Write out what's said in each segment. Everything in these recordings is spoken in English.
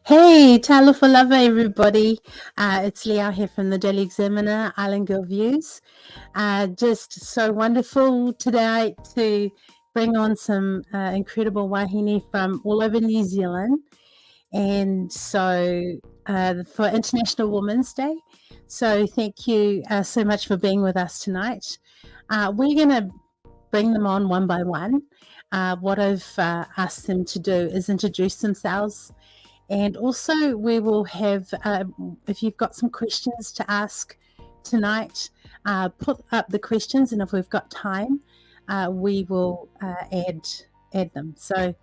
Hey, talofa lava, everybody. It's Leah here from the Daily Examiner, Island Girl Views. Just so wonderful today to bring on some incredible wahine from all over New Zealand. And so for International Women's Day. So thank you so much for being with us tonight. We're going to bring them on one by one. What I've asked them to do is introduce themselves. And also we will have, if you've got some questions to ask tonight, put up the questions, and if we've got time, we will add them. So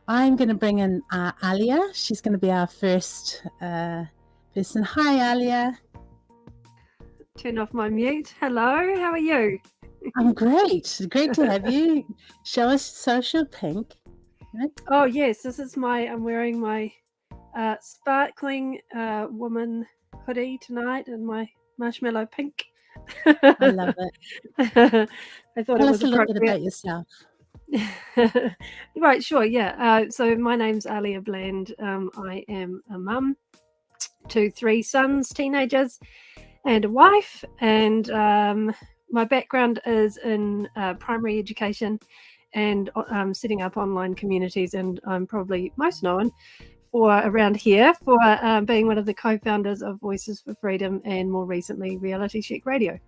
I'm going to bring in Alia. She's going to be our first person. Hi, Alia. Turn off my mute. Hello, how are you? I'm great. Great to have you. Show us social pink. Right? Oh yes, I'm wearing my sparkling woman hoodie tonight in my marshmallow pink. I love it. I thought Tell it us was a little bit appropriate. about yourself. Right, sure, yeah. So my name's Alia Bland. I am a mum to 3 sons, teenagers, and a wife. And my background is in primary education and setting up online communities. And I'm probably most known around here for being one of the co-founders of Voices for Freedom and more recently Reality Check Radio.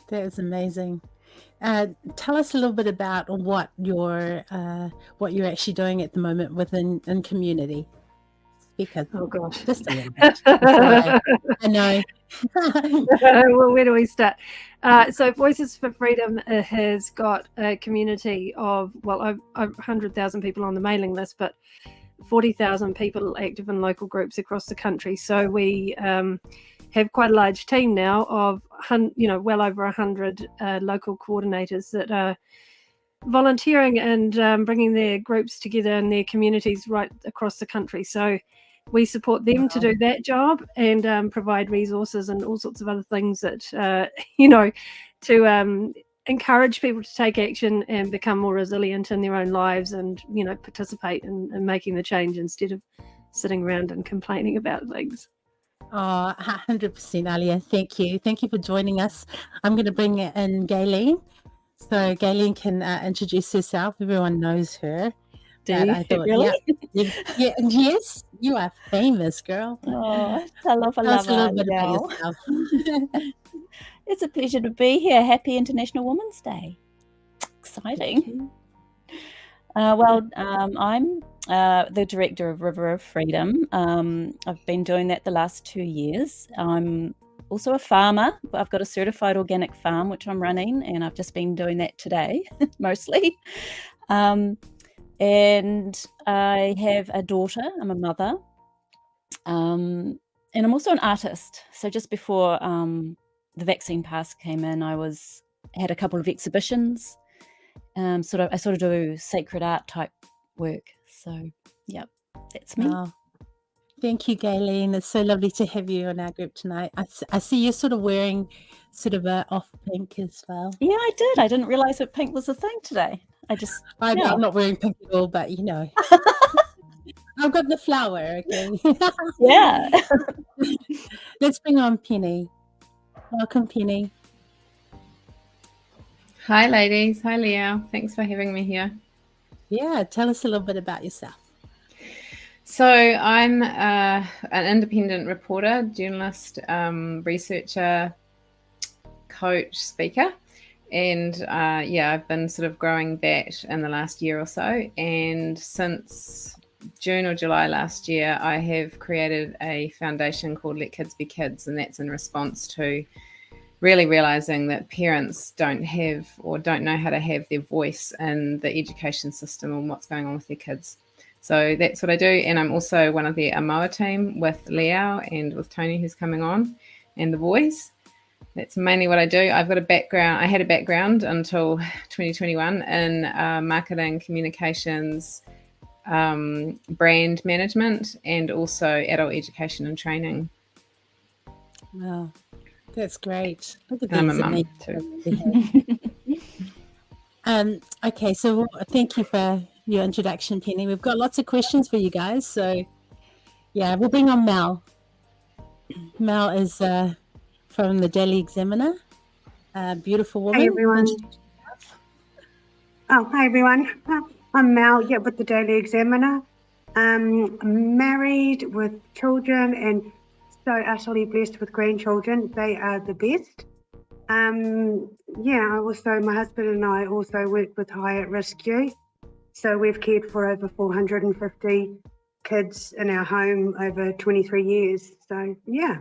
That is amazing. Tell us a little bit about what you're actually doing at the moment within community. Because oh gosh, just a little bit. I know. Well, where do we start? So Voices for Freedom has got a community of over 100,000 people on the mailing list, but 40,000 people active in local groups across the country. So we have quite a large team now of well over 100 local coordinators that are volunteering and bringing their groups together in their communities right across the country. So we support them to do that job and provide resources and all sorts of other things that to encourage people to take action and become more resilient in their own lives and participate in making the change instead of sitting around and complaining about things. Oh, 100%, Alia. Thank you for joining us. I'm going to bring in Gayleen, so Gayleen can introduce herself. Everyone knows her. Really? Yeah, yes, you are famous, girl. Oh, tell us a little bit about yourself. It's a pleasure to be here. Happy International Women's Day. Exciting. I'm the director of River of Freedom. I've been doing that the last 2 years. I'm also a farmer. I've got a certified organic farm, which I'm running, and I've just been doing that today, mostly. And I have a daughter. I'm a mother. And I'm also an artist. So just before the vaccine pass came in, I had a couple of exhibitions. I sort of do sacred art type work. So, yeah, that's me. Oh, thank you, Gayleen. It's so lovely to have you on our group tonight. I see you're sort of wearing sort of a off pink as well. Yeah, I did. I didn't realise that pink was a thing today. I'm not wearing pink at all, but I've got the flower, okay? Yeah. Let's bring on Penny. Welcome, Penny. Hi, ladies. Hi, Leah. Thanks for having me here. Yeah, tell us a little bit about yourself. So I'm an independent reporter, journalist, researcher, coach, speaker. And I've been sort of growing that in the last year or so. And since June or July last year, I have created a foundation called Let Kids Be Kids. And that's in response to really realizing that parents don't have or don't know how to have their voice in the education system and what's going on with their kids. So that's what I do. And I'm also one of the Amoa team with Leo and with Tony, who's coming on, and the boys. That's mainly what I do. I had a background until 2021 in marketing, communications, brand management, and also adult education and training. Wow, that's great. Look at I'm a mum too. Okay, so thank you for your introduction, Penny. We've got lots of questions for you guys. So, yeah, we'll bring on Mel. Mel is from the Daily Examiner. Beautiful woman. Hey everyone. Hi everyone. I'm Mel, with the Daily Examiner. Married with children and so utterly blessed with grandchildren. They are the best. My husband and I also work with high at risk youth. So we've cared for over 450 kids in our home over 23 years. So yeah,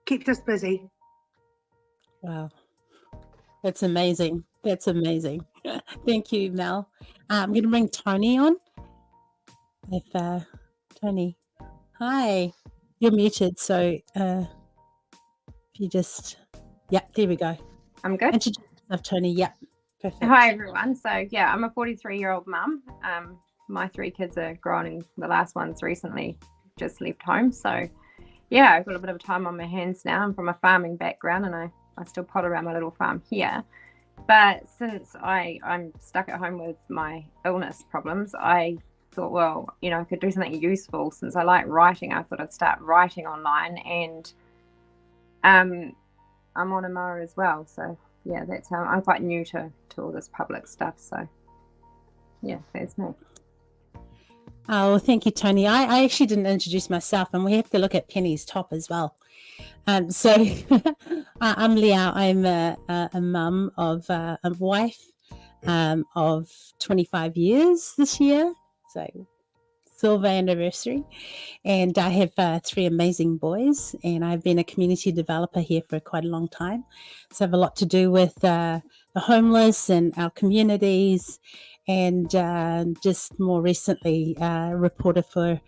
keeps us busy. Wow. That's amazing. That's amazing. Thank you, Mel. I'm going to bring Tony on. If Tony, hi, you're muted. So if you just, there we go. I'm good. Introduce yourself, Tony. Yep, perfect. Hi, everyone. So, yeah, I'm a 43-year-old mum. My 3 kids are grown, and the last one's recently just left home. So, yeah, I've got a bit of time on my hands now. I'm from a farming background, and I still pot around my little farm here. But since I'm stuck at home with my illness problems, I thought, well, I could do something useful. Since I like writing, I thought I'd start writing online, and I'm on a mower as well. So, yeah, that's how I'm quite new to all this public stuff. So, yeah, that's me. Oh, thank you, Tony. I actually didn't introduce myself, and we have to look at Penny's top as well. So I'm Liao. I'm a mum of a wife of 25 years this year. So silver anniversary. And I have 3 amazing boys, and I've been a community developer here for quite a long time. So I have a lot to do with the homeless and our communities, and just more recently reporter for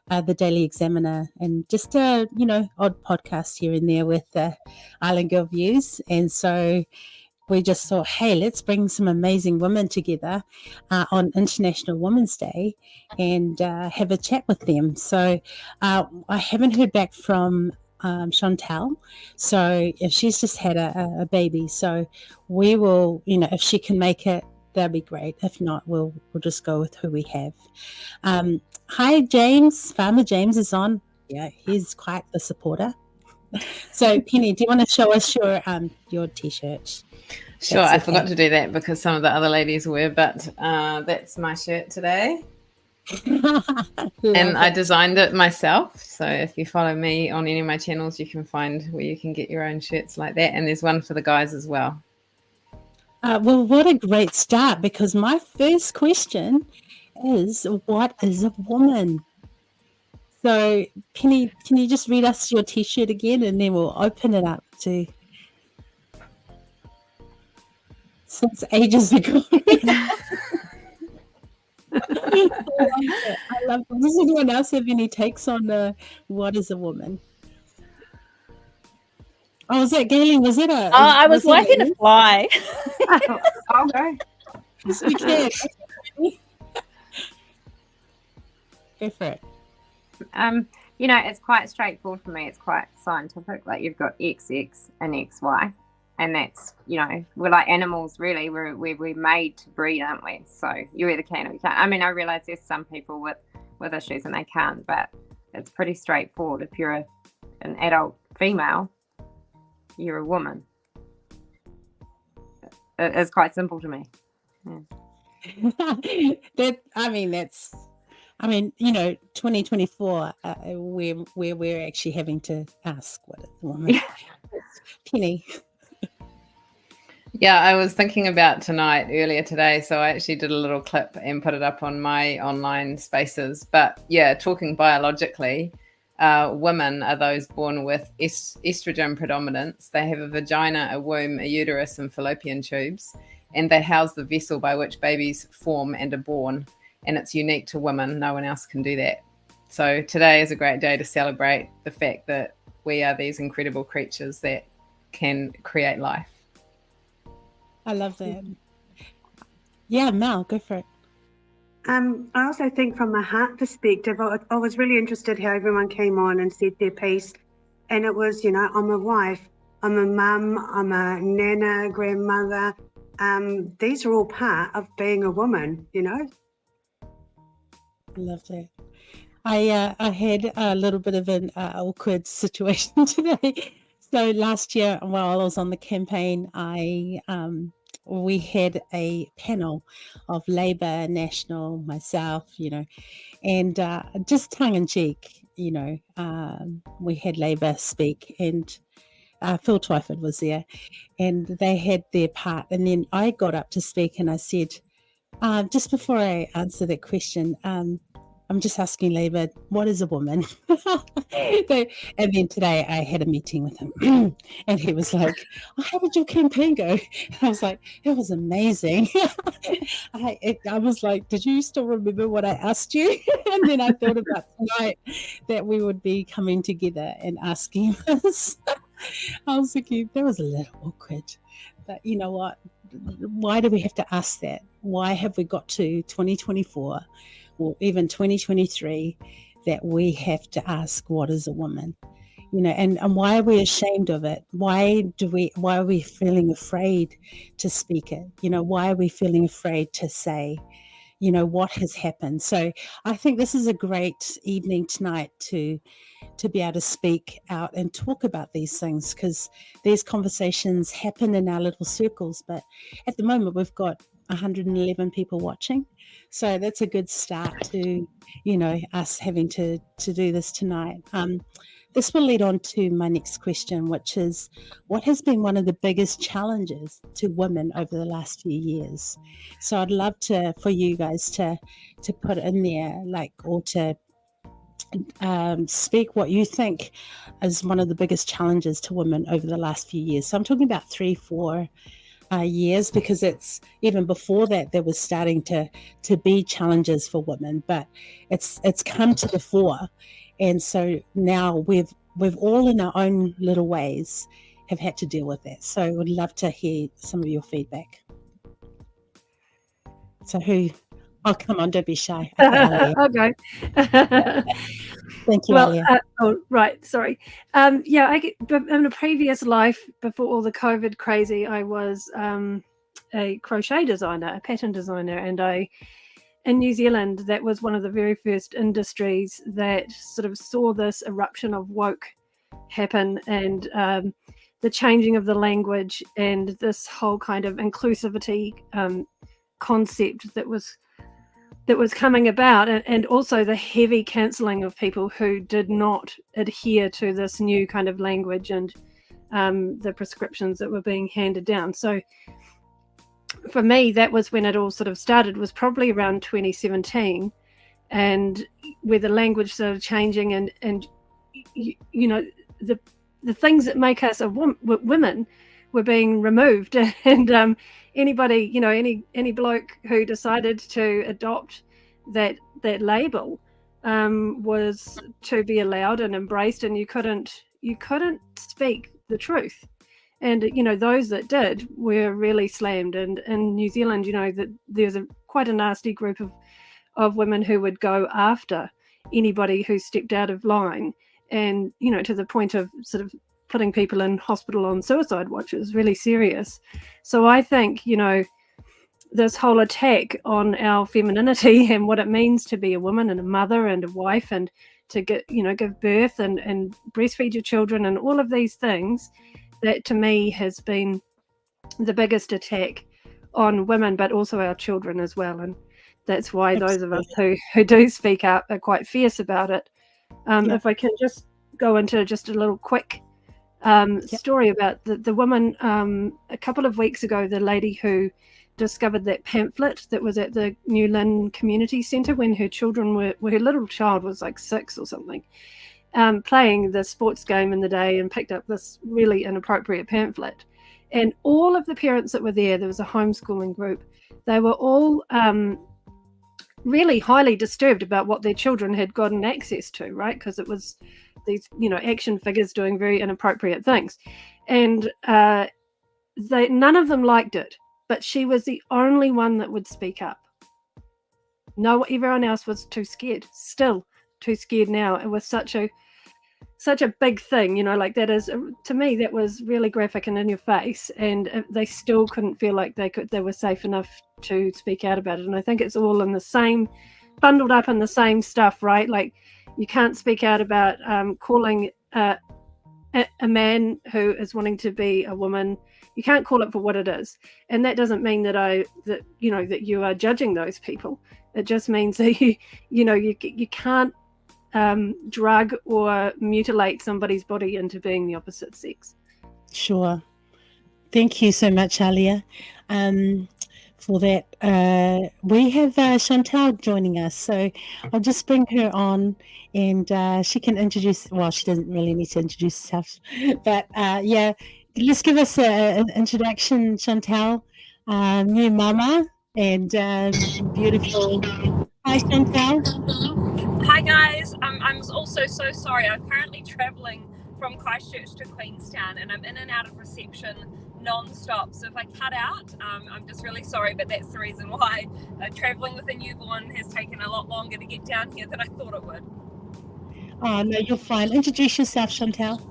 the Daily Examiner, and just odd podcast here and there with Island Girl Views. And so we just thought, hey, let's bring some amazing women together on International Women's Day and have a chat with them. So I haven't heard back from Chantal. So she's just had a baby. So we will, if she can make it, that'd be great. If not, we'll just go with who we have. Hi, James. Farmer James is on. Yeah, he's quite the supporter. So, Penny, do you want to show us your T-shirt? Sure, I forgot to do that because some of the other ladies were, but that's my shirt today. And I designed it myself. So if you follow me on any of my channels, you can find where you can get your own shirts like that. And there's one for the guys as well. Well, what a great start, because my first question is, what is a woman? So, Penny, can you just read us your T-shirt again, and then we'll open it up to since ages ago. I love it. Does anyone else have any takes on what is a woman? Oh, was that Galen? Was it a? Oh, I was waiting to fly. I'll go. Yes, you can. Go for it. It's quite straightforward for me. It's quite scientific. Like, you've got XX and XY, and that's, we're like animals, really. We're made to breed, aren't we? So you either can or you can't. I mean, I realize there's some people with issues and they can't, but it's pretty straightforward. If you're an adult female, you're a woman. It's quite simple to me. Yeah. 2024, where we're actually having to ask what is a woman. Yeah. Penny. Yeah, I was thinking about tonight earlier today, so I actually did a little clip and put it up on my online spaces. But yeah, talking biologically, women are those born with estrogen predominance. They have a vagina, a womb, a uterus, and fallopian tubes, and they house the vessel by which babies form and are born. And it's unique to women. No one else can do that. So today is a great day to celebrate the fact that we are these incredible creatures that can create life. I love that. Yeah, Mel, go for it. I also think from a heart perspective, I was really interested how everyone came on and said their piece. And it was, I'm a wife, I'm a mum, I'm a nana, grandmother. These are all part of being a woman, Love that. I had a little bit of an awkward situation today. So last year, while I was on the campaign, we had a panel of Labor, National, myself, and just tongue in cheek, we had Labor speak, and Phil Twyford was there, and they had their part, and then I got up to speak, and I said, just before I answer that question, I'm just asking Labor, what is a woman? And then today I had a meeting with him, and he was like, oh, how did your campaign go? And I was like, it was amazing. I was like, did you still remember what I asked you? And then I thought about tonight that we would be coming together and asking this. I was thinking, that was a little awkward. But you know what? Why do we have to ask that? Why have we got to 2024 or even 2023 that we have to ask, what is a woman? And why are we ashamed of it? Why are we feeling afraid to speak it? Why are we feeling afraid to say, what has happened? So I think this is a great evening tonight to be able to speak out and talk about these things, because these conversations happen in our little circles. But at the moment, we've got 111 people watching. So that's a good start to, us having to do this tonight. This will lead on to my next question, which is, what has been one of the biggest challenges to women over the last few years? So I'd love for you guys to put in there, or to speak what you think is one of the biggest challenges to women over the last few years. So I'm talking about 3-4 years, because it's even before that there was starting to be challenges for women, but it's come to the fore, and so now we've all in our own little ways have had to deal with that. So I would love to hear some of your feedback. So oh, come on, don't be shy. Okay, Okay. Thank you, Well, Alia. right, sorry. Yeah, in a previous life, before all the COVID crazy, I was a crochet designer, a pattern designer, and in New Zealand, that was one of the very first industries that sort of saw this eruption of woke happen, and the changing of the language and this whole kind of inclusivity concept that was coming about, and also the heavy cancelling of people who did not adhere to this new kind of language and the prescriptions that were being handed down. So for me, that was when it all sort of started, was probably around 2017, and where the language started changing, and the things that make us women were being removed, and anybody, any bloke who decided to adopt that label was to be allowed and embraced, and you couldn't speak the truth. And those that did were really slammed. And in New Zealand, that there's quite a nasty group of women who would go after anybody who stepped out of line, and to the point of sort of putting people in hospital on suicide watch. It was really serious. So I think this whole attack on our femininity and what it means to be a woman and a mother and a wife, and to give birth and breastfeed your children, and all of these things, that to me has been the biggest attack on women, but also our children as well. And that's why those of us who do speak up are quite fierce about it. If I can just go into just a little quick story about the woman, a couple of weeks ago, the lady who discovered that pamphlet that was at the New Lynn Community Centre when her little child was like 6 or something, playing the sports game in the day, and picked up this really inappropriate pamphlet. And all of the parents that were there was a homeschooling group, they were all really highly disturbed about what their children had gotten access to, right? Because it was these, action figures doing very inappropriate things. And none of them liked it, but she was the only one that would speak up. No, everyone else was too scared, still too scared now. It was such a big thing, like that is, to me, that was really graphic and in your face, and they still couldn't feel like they were safe enough to speak out about it. And I think it's all in the same bundled up in the same stuff, right? Like you can't speak out about calling a man who is wanting to be a woman. You can't call it for what it is, and that doesn't mean that you are judging those people. It just means that you can't drug or mutilate somebody's body into being the opposite sex. Sure. Thank you so much, Alia, for that. We have Chantal joining us, so I'll just bring her on, and she can introduce. Well, she doesn't really need to introduce herself, but yeah, let's give us an introduction, Chantal, new mama, and beautiful. Hi, Chantal. Hi guys, I'm also so sorry. I'm currently travelling from Christchurch to Queenstown and I'm in and out of reception non-stop. So if I cut out, I'm just really sorry, but that's the reason why. Travelling with a newborn has taken a lot longer to get down here than I thought it would. Oh, no, you're fine. Introduce yourself, Chantal.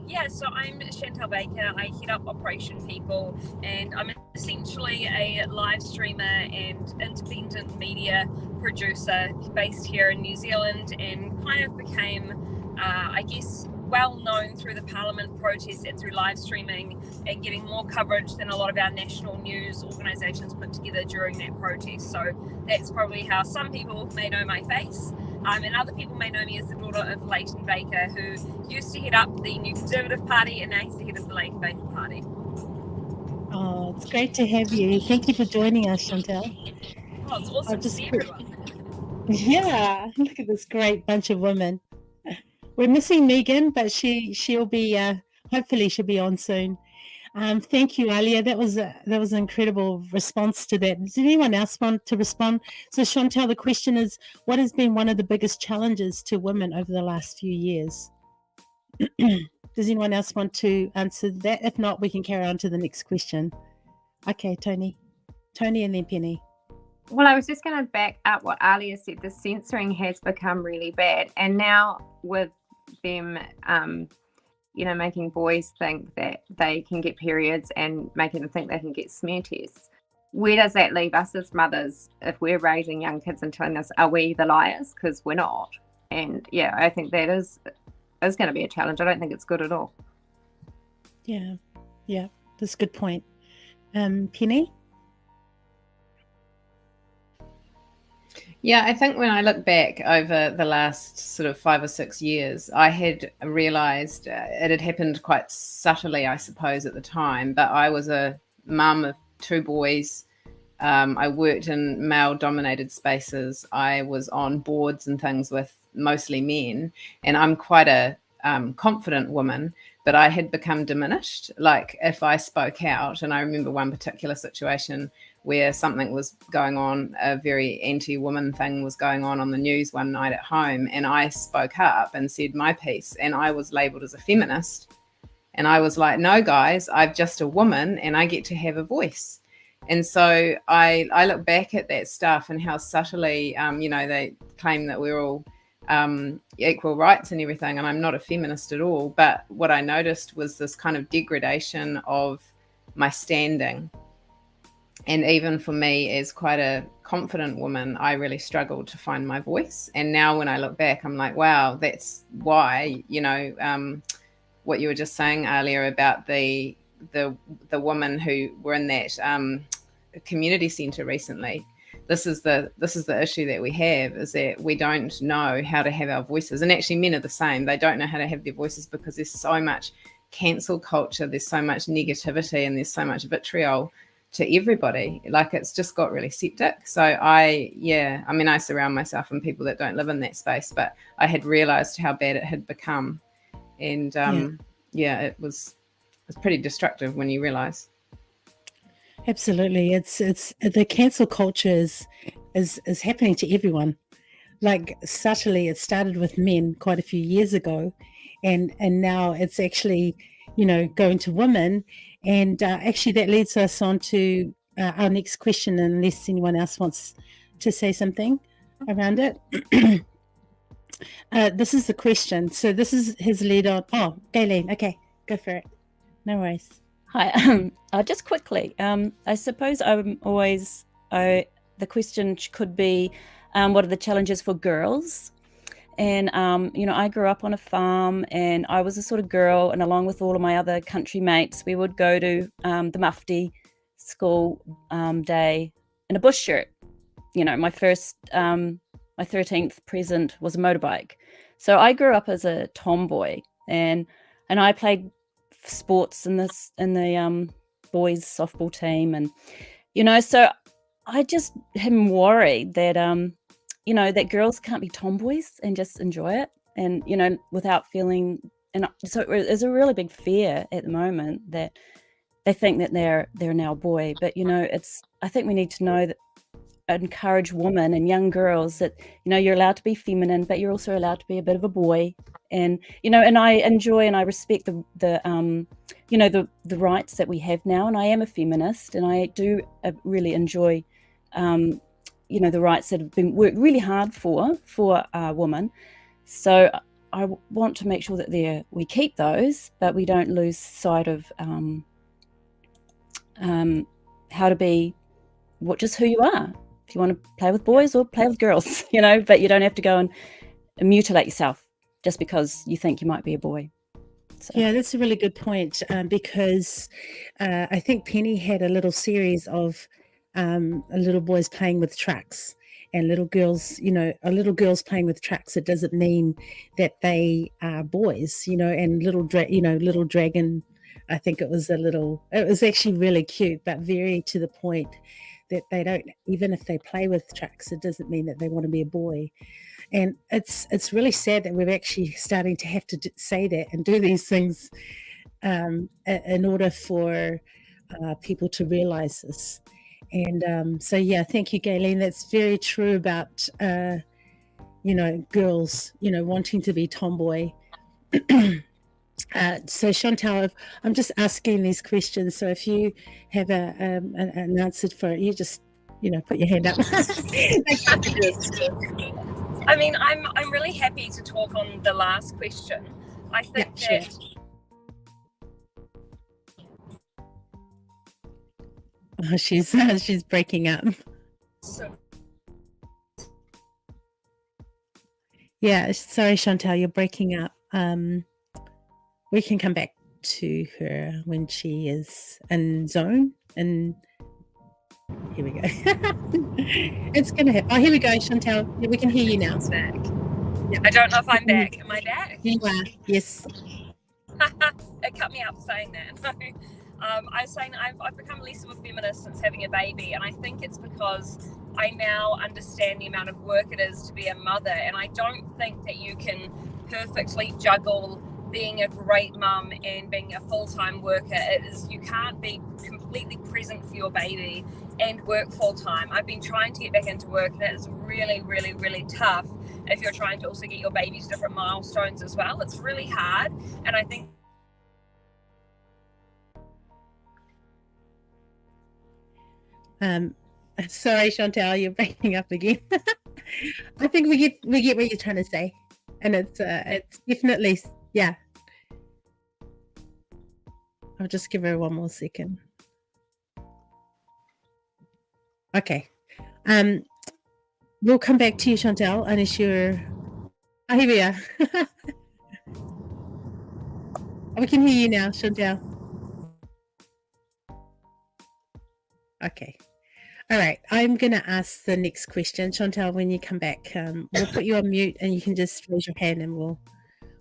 Yeah, so I'm Chantal Baker. I head up Operation People, and I'm essentially a live streamer and independent media producer based here in New Zealand, and kind of became, I guess, well known through the Parliament protests and through live streaming and getting more coverage than a lot of our national news organisations put together during that protest. So that's probably how some people may know my face. And other people may know me as the daughter of Leighton Baker, who used to head up the New Conservative Party, and now he's the head of the Leighton Baker Party. Oh, it's great to have you. Thank you for joining us, Chantal. Oh, it's awesome to see everyone. Yeah, look at this great bunch of women. We're missing Megan, but she'll be hopefully she'll be on soon. Thank you, Alia. That was an incredible response to that. Does anyone else want to respond? So, Chantal, the question is, what has been one of the biggest challenges to women over the last few years? Does anyone else want to answer that? If not, we can carry on to the next question. Okay, Tony, and then Penny. Well, I was just going to back up what Alia said. The censoring has become really bad, and now with them making boys think that they can get periods and making them think they can get smear tests. Where does that leave us as mothers if we're raising young kids and telling us, are we the liars? Because we're not. And yeah, I think that is going to be a challenge. I don't think it's good at all. Yeah, that's a good point. Penny? Yeah, I think when I look back over the last sort of 5 or 6 years, I had realised it had happened quite subtly, I suppose, at the time. But I was a mum of 2 boys. I worked in male-dominated spaces. I was on boards and things with mostly men. And I'm quite a confident woman, but I had become diminished. Like if I spoke out, and I remember one particular situation where something was going on, a very anti-woman thing was going on the news one night at home, and I spoke up and said my piece, and I was labelled as a feminist. And I was like, no, guys, I'm just a woman and I get to have a voice. And so I look back at that stuff and how subtly, they claim that we're all equal rights and everything, and I'm not a feminist at all. But what I noticed was this kind of degradation of my standing. And even for me, as quite a confident woman, I really struggled to find my voice. And now when I look back, I'm like, wow, that's why, what you were just saying earlier about the women who were in that community centre recently. This is the issue that we have, is that we don't know how to have our voices. And actually men are the same. They don't know how to have their voices because there's so much cancel culture, there's so much negativity, and there's so much vitriol to everybody. Like it's just got really septic. So I surround myself in people that don't live in that space, but I had realized how bad it had become. And it was pretty destructive when you realize. Absolutely. It's the cancel culture is happening to everyone. Like subtly, it started with men quite a few years ago, and now it's actually going to women. And actually that leads us on to our next question, unless anyone else wants to say something around it. This is the question. So this is his lead on. Oh, Gayleen. Okay, go for it. No worries. Hi. Just quickly, I suppose I'm always, the question could be, what are the challenges for girls. And, I grew up on a farm, and I was a sort of girl, and along with all of my other country mates, we would go to the mufti school day in a bush shirt. My first, my 13th present was a motorbike. So I grew up as a tomboy, and I played sports in the boys softball team, and so I just am worried that that girls can't be tomboys and just enjoy it, and without feeling. And so there's a really big fear at the moment that they think that they're now a boy, but I think we need to know that, encourage women and young girls that you're allowed to be feminine, but you're also allowed to be a bit of a boy. And and I enjoy and I respect the rights that we have now, and I am a feminist, and I do really enjoy the rights that have been worked really hard for women. So I want to make sure that we keep those, but we don't lose sight of how to be just who you are. If you want to play with boys or play with girls, but you don't have to go and mutilate yourself just because you think you might be a boy. So. Yeah, that's a really good point, because I think Penny had a little series of little boys playing with trucks and little girls, little girls playing with trucks. It doesn't mean that they are boys, and little dragon. I think it was actually really cute, but very to the point, that they don't, even if they play with trucks, it doesn't mean that they want to be a boy. And it's really sad that we're actually starting to have to say that and do these things in order for people to realize this. And so, yeah, thank you, Gayleen. That's very true about, girls, wanting to be tomboy. So Chantal, I'm just asking these questions. So if you have an answer for it, you just, put your hand up. I mean, I'm really happy to talk on the last question. I think that. Oh, she's breaking up. Yeah, sorry, Chantal, you're breaking up. We can come back to her when she is in zone. And here we go. It's going to happen. Oh, here we go, Chantal. Yeah, we can hear you now. Back. Yeah. I don't know if I'm back. Am I back? You are, yes. It cut me out for saying that. I was saying I've become less of a feminist since having a baby, and I think it's because I now understand the amount of work it is to be a mother, and I don't think that you can perfectly juggle being a great mum and being a full-time worker. You can't be completely present for your baby and work full-time. I've been trying to get back into work, and that is really, really, really tough if you're trying to also get your baby to different milestones as well. It's really hard, and I think sorry, Chantal, you're breaking up again. I think we get what you're trying to say, and it's definitely, yeah. I'll just give her one more second. Okay, we'll come back to you, Chantal, unless you're. Oh, here we are. We can hear you now, Chantal. Okay. All right, I'm going to ask the next question. Chantal, when you come back, we'll put you on mute and you can just raise your hand and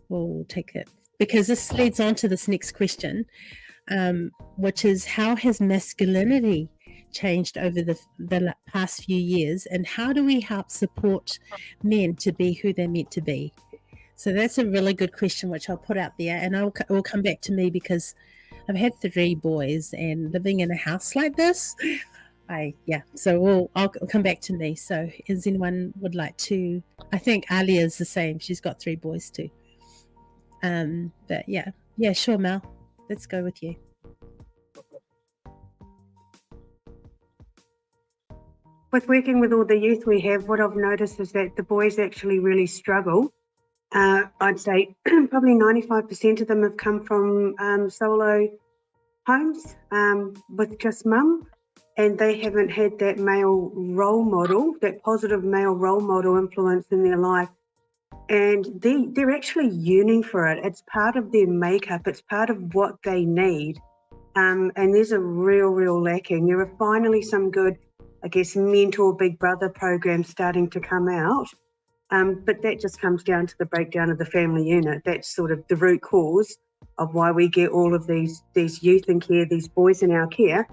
we'll take it. Because this leads on to this next question, which is, how has masculinity changed over the past few years, and how do we help support men to be who they're meant to be? So that's a really good question, which I'll put out there, and it will come back to me because I've had 3 boys, and living in a house like this, so I'll come back to me. So is anyone would like to? I think Alia is the same. She's got 3 boys too. But yeah, sure, Mel. Let's go with you. With working with all the youth we have, what I've noticed is that the boys actually really struggle. I'd say probably 95% of them have come from solo homes with just mum. and they haven't had that male role model, that positive male role model influence in their life. And they're actually yearning for it. It's part of their makeup. It's part of what they need. And there's a real lacking. There are finally some good, I guess, mentor big brother programs starting to come out. But that just comes down to the breakdown of the family unit. That's sort of the root cause of why we get all of these youth in care, these boys in our care.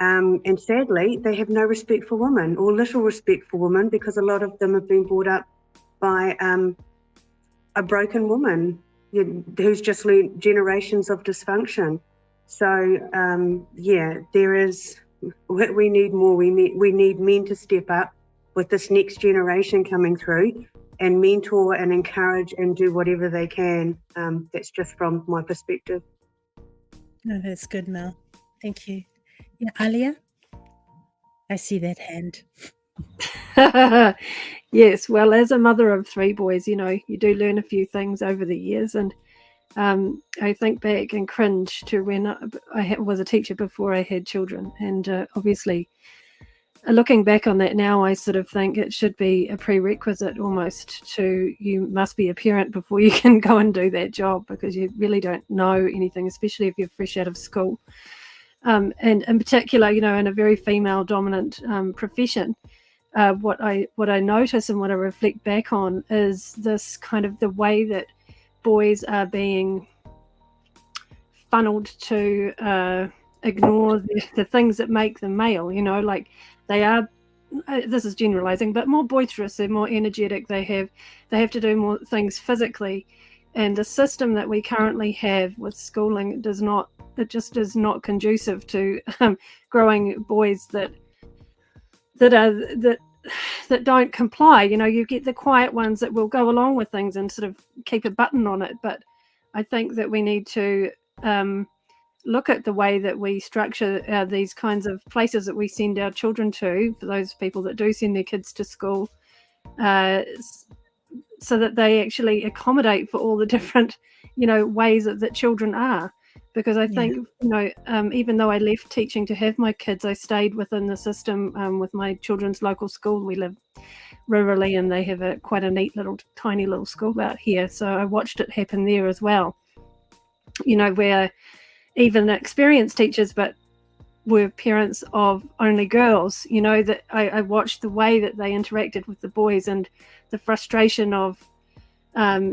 And sadly, they have no respect for women, or little respect for women, because a lot of them have been brought up by a broken woman who's just learned generations of dysfunction. So, there is, we need more. We need men to step up with this next generation coming through and mentor and encourage and do whatever they can. That's just from my perspective. No, that's good, Mel. Thank you. Yeah, Alia? I see that hand. Yes, well, as a mother of 3 boys, you do learn a few things over the years, and I think back and cringe to when I was a teacher before I had children, and obviously looking back on that now, I sort of think it should be a prerequisite almost to, you must be a parent before you can go and do that job, because you really don't know anything, especially if you're fresh out of school. And in particular, in a very female dominant profession, what I notice and what I reflect back on is this kind of the way that boys are being funneled to ignore the things that make them male. Like they are, this is generalizing, but more boisterous, they're more energetic, they have to do more things physically, and the system that we currently have with schooling just is not conducive to growing boys that don't comply. You get the quiet ones that will go along with things and sort of keep a button on it, but I think that we need to look at the way that we structure these kinds of places that we send our children to, for those people that do send their kids to school, so that they actually accommodate for all the different ways that children are. Because I think, even though I left teaching to have my kids, I stayed within the system with my children's local school. We live rurally, and they have quite a neat tiny little school out here. So I watched it happen there as well, where even experienced teachers, but were parents of only girls, that I watched the way that they interacted with the boys, and the frustration of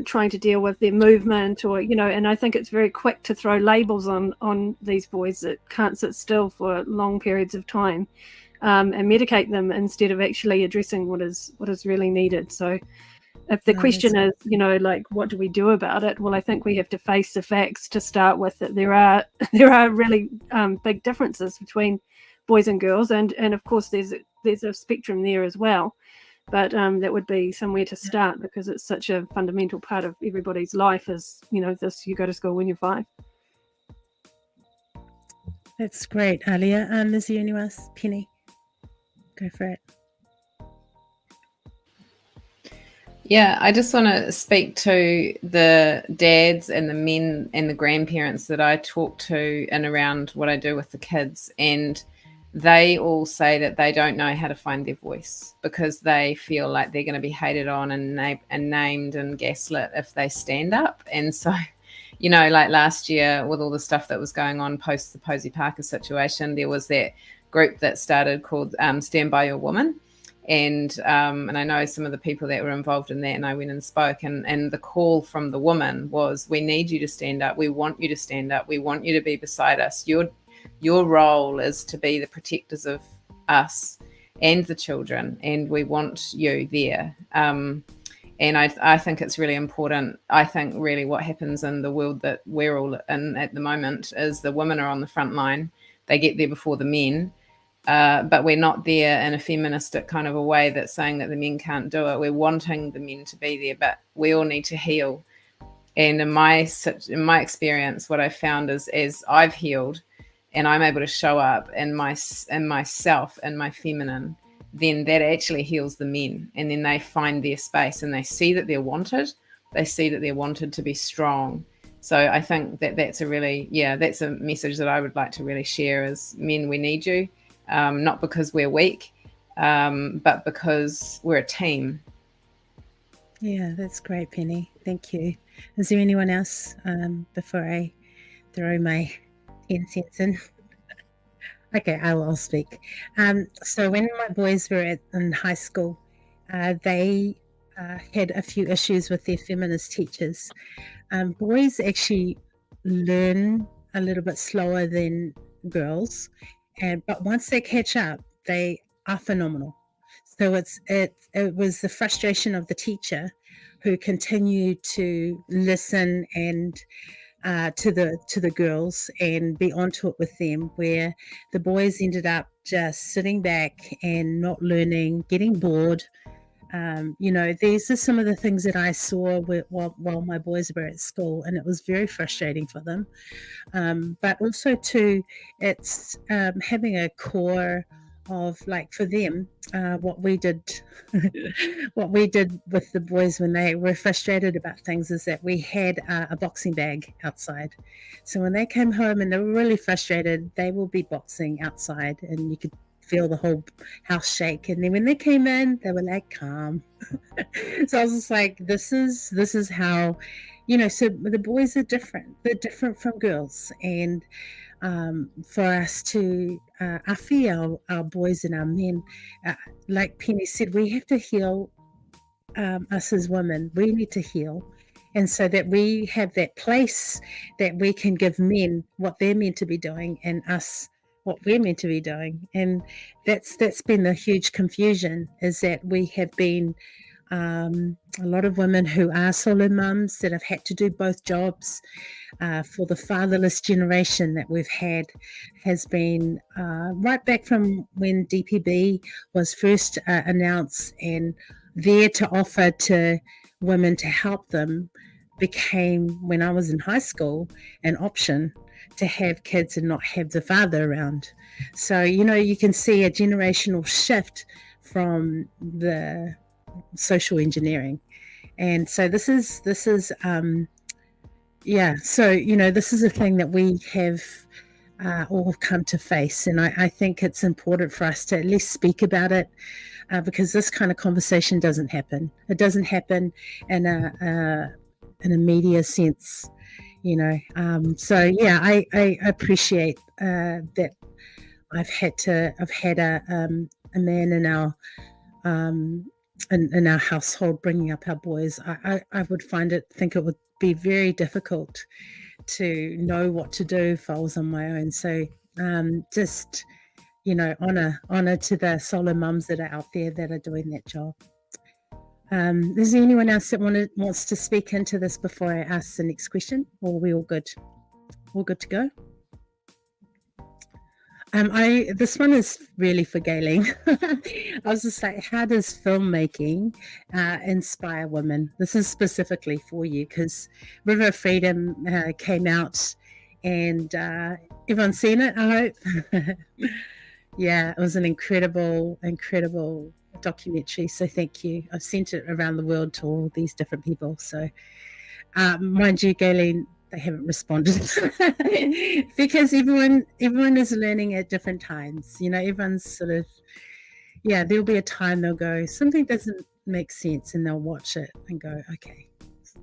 trying to deal with their movement, or and I think it's very quick to throw labels on these boys that can't sit still for long periods of time, and medicate them instead of actually addressing what is really needed. So if the question is, like, what do we do about it? Well, I think we have to face the facts to start with, that there are really big differences between boys and girls, and of course there's a spectrum there as well. But that would be somewhere to start, because it's such a fundamental part of everybody's life, is this, you go to school when you're 5. That's great, Alia. Lizzie, anyone else? Penny, go for it. Yeah, I just want to speak to the dads and the men and the grandparents that I talk to and around what I do with the kids, and they all say that they don't know how to find their voice, because they feel like they're going to be hated on and named and gaslit if they stand up. And so, like last year with all the stuff that was going on post the Posey Parker situation, there was that group that started called Stand By Your Woman. And I know some of the people that were involved in that, and I went and spoke, and the call from the woman was, we need you to stand up. We want you to stand up. We want you to be beside us. Your role is to be the protectors of us and the children, and we want you there. And I think it's really important. I think really what happens in the world that we're all in at the moment is the women are on the front line. They get there before the men. But we're not there in a feministic kind of a way that's saying that the men can't do it. We're wanting the men to be there, but we all need to heal. And in my experience, what I found is, as I've healed and I'm able to show up in myself and my feminine, then that actually heals the men. And then they find their space and they see that they're wanted. They see that they're wanted to be strong. So I think that's a really, that's a message that I would like to really share is, men, we need you. not because we're weak, but because we're a team. Yeah, that's great, Penny. Thank you. Is there anyone else before I throw my 10 cents in? Okay, I'll speak. So when my boys were in high school, they had a few issues with their feminist teachers. Boys actually learn a little bit slower than girls, but once they catch up, they are phenomenal. So it was the frustration of the teacher who continued to listen and to the girls and be onto it with them, where the boys ended up just sitting back and not learning, getting bored. These are some of the things that I saw while my boys were at school, and it was very frustrating for them. But also too, it's having a core of, like, for them, what we did what we did with the boys when they were frustrated about things is that we had a boxing bag outside. So when they came home and they were really frustrated, they will be boxing outside, and you could feel the whole house shake. And then when they came in, they were like calm. So I was just like, this is how, so the boys are different. They're different from girls. And for us to awhi our boys and our men, like Penny said, we have to heal us as women. We need to heal. And so that we have that place that we can give men what they're meant to be doing, and us what we're meant to be doing. And that's been the huge confusion, is that we have been a lot of women who are solo mums that have had to do both jobs. For the fatherless generation that we've had has been right back from when DPB was first announced, and there to offer to women to help them became, when I was in high school, an option to have kids and not have the father around. So, you can see a generational shift from the social engineering. And so this is this is a thing that we have all come to face. And I think it's important for us to at least speak about it, because this kind of conversation doesn't happen. It doesn't happen in a media sense, so yeah, I appreciate that I've had a man in our in our household bringing up our boys. I would think it would be very difficult to know what to do if I was on my own. So just honor to the solo mums that are out there that are doing that job. Is there anyone else that wants to speak into this before I ask the next question, or are we all good? All good to go? This one is really for Gayleen. I was just like, how does filmmaking inspire women? This is specifically for you, because River of Freedom came out, and everyone's seen it, I hope. Yeah, it was an incredible documentary. So thank you. I've sent it around the world to all these different people. So mind you, Gayleen, they haven't responded because everyone is learning at different times. Everyone's sort of, there'll be a time they'll go, something doesn't make sense, and they'll watch it and go, okay,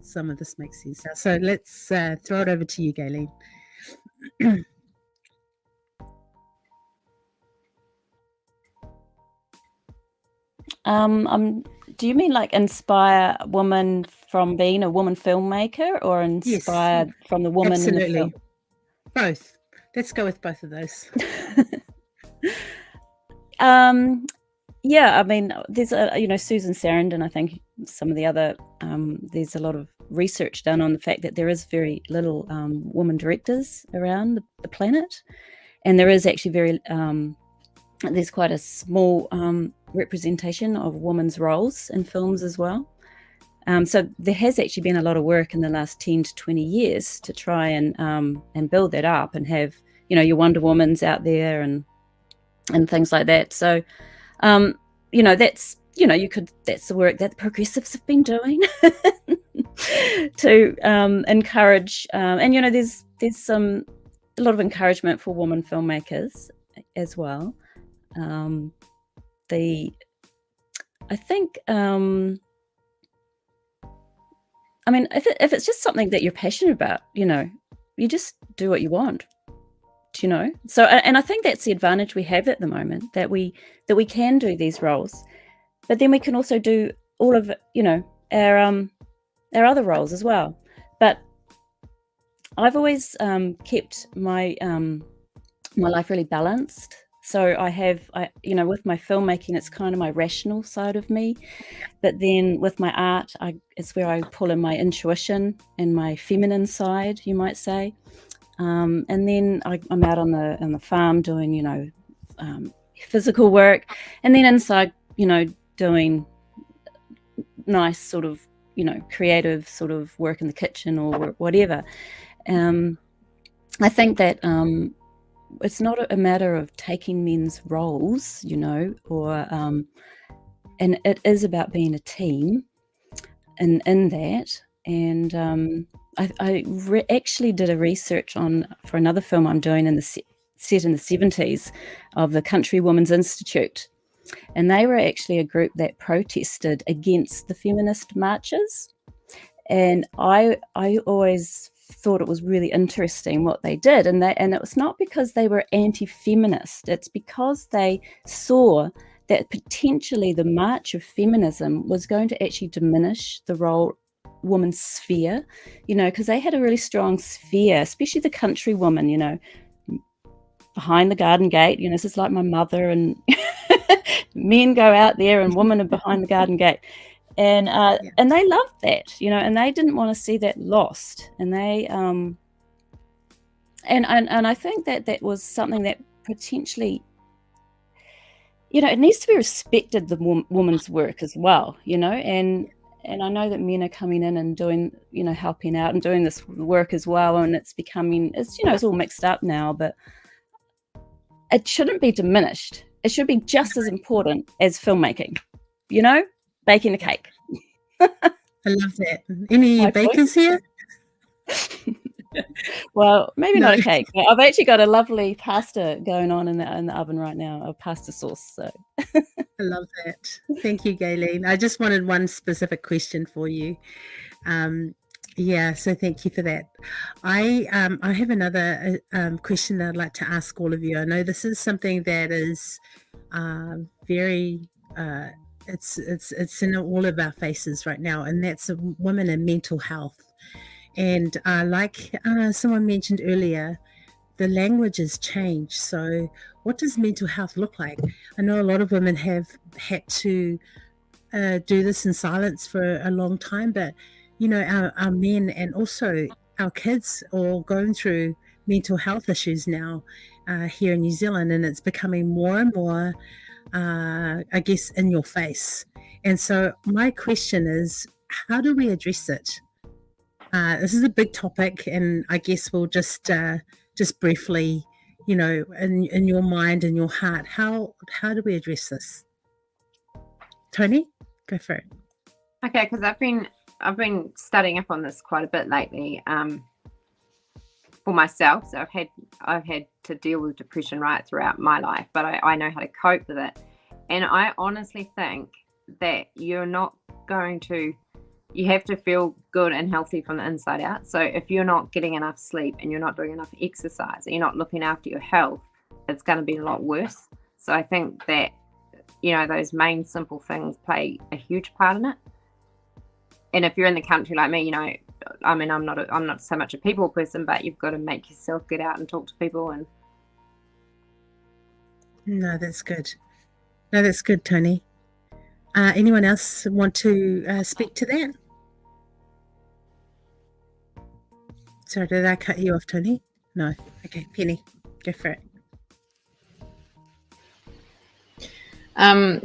some of this makes sense now. So let's throw it over to you, Gayleen. Do you mean like inspire women from being a woman filmmaker, or inspire from the woman in the film? Both. Let's go with both of those. Yeah, I mean, there's Susan Sarandon, I think some of the other, there's a lot of research done on the fact that there is very little women directors around the planet, and there is actually there's quite a small representation of women's roles in films as well. So there has actually been a lot of work in the last 10 to 20 years to try and build that up, and have, your Wonder Womans out there and things like that. So, that's, that's the work that the progressives have been doing to encourage, and, there's a lot of encouragement for women filmmakers as well. I think, I mean, if it's just something that you're passionate about, you just do what you want, So, and I think that's the advantage we have at the moment, that we can do these roles, but then we can also do all of our other roles as well. But I've always kept my my life really balanced. So with my filmmaking, it's kind of my rational side of me. But then with my art, it's where I pull in my intuition and my feminine side, you might say. And then I'm out on the farm doing, physical work, and then inside, doing nice sort of, creative sort of work in the kitchen or whatever. I think that it's not a matter of taking men's roles, and it is about being a team in that. And I actually did a research for another film I'm doing set in the 70s of the Country Women's Institute. And they were actually a group that protested against the feminist marches. And I always thought it was really interesting what they did. And it was not because they were anti-feminist. It's because they saw that potentially the march of feminism was going to actually diminish the role woman's sphere, because they had a really strong sphere, especially the country woman, behind the garden gate. This is like my mother, and men go out there and women are behind the garden gate. And and they loved that, and they didn't want to see that lost. And they and I think that was something that potentially, it needs to be respected, the woman's work as well, and I know that men are coming in and doing, helping out and doing this work as well, and it's all mixed up now, but it shouldn't be diminished. It should be just as important as filmmaking, baking a cake. I love that. Any bakers here? Well, maybe not a cake, but I've actually got a lovely pasta going on in the oven right now, a pasta sauce. So I love that. Thank you, Gayleen. I just wanted one specific question for you. So thank you for that. I have another question that I'd like to ask all of you. I know this is something that is very it's in all of our faces right now, and that's women and mental health. And like someone mentioned earlier, the language has changed. So what does mental health look like? I know a lot of women have had to do this in silence for a long time, but our men and also our kids are all going through mental health issues now here in New Zealand, and it's becoming more and more I guess in your face. And so my question is, how do we address it? This is a big topic, and I guess we'll just briefly, in your mind and your heart, how do we address this? Tony, go for it. Okay, because I've been studying up on this quite a bit lately for myself. So I've had to deal with depression right throughout my life, but I know how to cope with it. And I honestly think that you're not going to. You have to feel good and healthy from the inside out. So if you're not getting enough sleep and you're not doing enough exercise and you're not looking after your health, it's going to be a lot worse. So I think that, those main simple things play a huge part in it. And if you're in the country like me, I'm not so much a people person, but you've got to make yourself get out and talk to people. And No, that's good. No, that's good, Tony. Anyone else want to speak to that? Sorry, did I cut you off, Tony? No. Okay, Penny, go for it.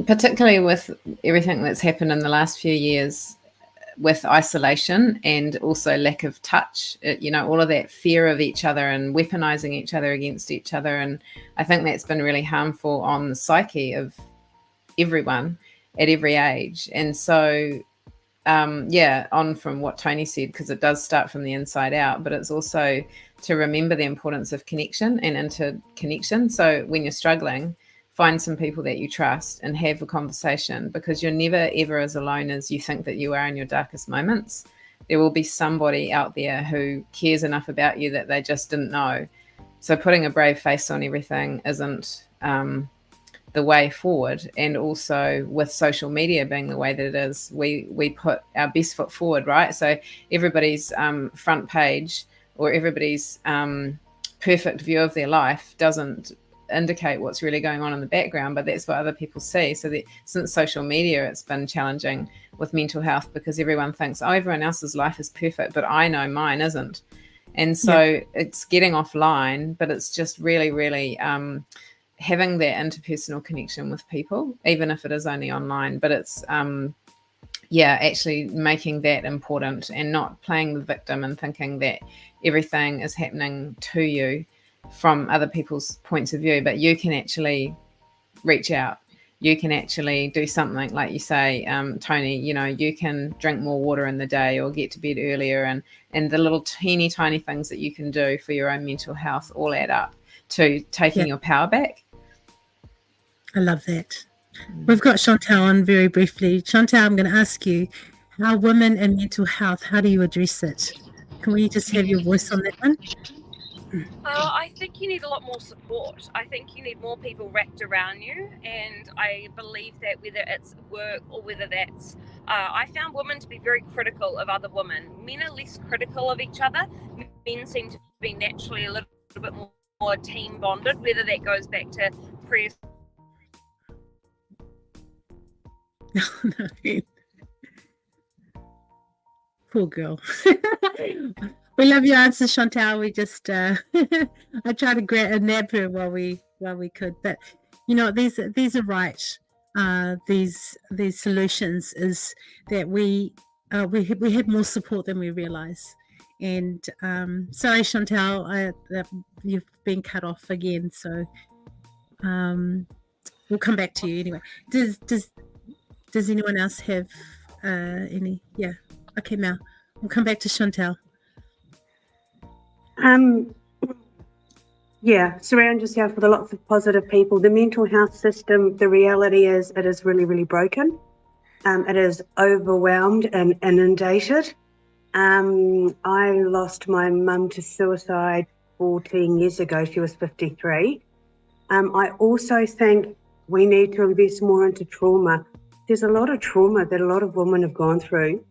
Particularly with everything that's happened in the last few years with isolation and also lack of touch, all of that fear of each other and weaponizing each other against each other. And I think that's been really harmful on the psyche of everyone at every age. And so, on from what Tony said, because it does start from the inside out, but it's also to remember the importance of connection and interconnection. So when you're struggling, find some people that you trust and have a conversation, because you're never ever as alone as you think that you are in your darkest moments. There will be somebody out there who cares enough about you that they just didn't know. So putting a brave face on everything isn't the way forward. And also with social media being the way that it is, we put our best foot forward, right? So everybody's front page or everybody's perfect view of their life doesn't indicate what's really going on in the background, but that's what other people see. So that since social media, it's been challenging with mental health, because everyone thinks, oh, everyone else's life is perfect, but I know mine isn't. And so it's getting offline, but it's just really, really having that interpersonal connection with people, even if it is only online. But it's actually making that important and not playing the victim and thinking that everything is happening to you from other people's points of view, but you can actually reach out. You can actually do something like you say, Tony, you can drink more water in the day or get to bed earlier, and the little teeny tiny things that you can do for your own mental health all add up to taking your power back. I love that. We've got Chantal on very briefly. Chantal, I'm going to ask you, how women and mental health, how do you address it? Can we just have your voice on that one? I think you need a lot more support. I think you need more people wrapped around you, and I believe that whether it's work or whether that's I found women to be very critical of other women. Men are less critical of each other. Men seem to be naturally a little bit more team bonded, whether that goes back to No. Poor girl. We love your answer, Chantal. We just I tried to nab her while we could, but these are right. These solutions is that we have more support than we realize. And sorry, Chantal, you've been cut off again. So we'll come back to you anyway. Does anyone else have any? Yeah. Okay, Mel. We'll come back to Chantal. Surround yourself with lots of positive people. The mental health system, the reality is it is really, really broken. It is overwhelmed and inundated. I lost my mum to suicide 14 years ago. She was 53. I also think we need to invest more into trauma. There's a lot of trauma that a lot of women have gone through,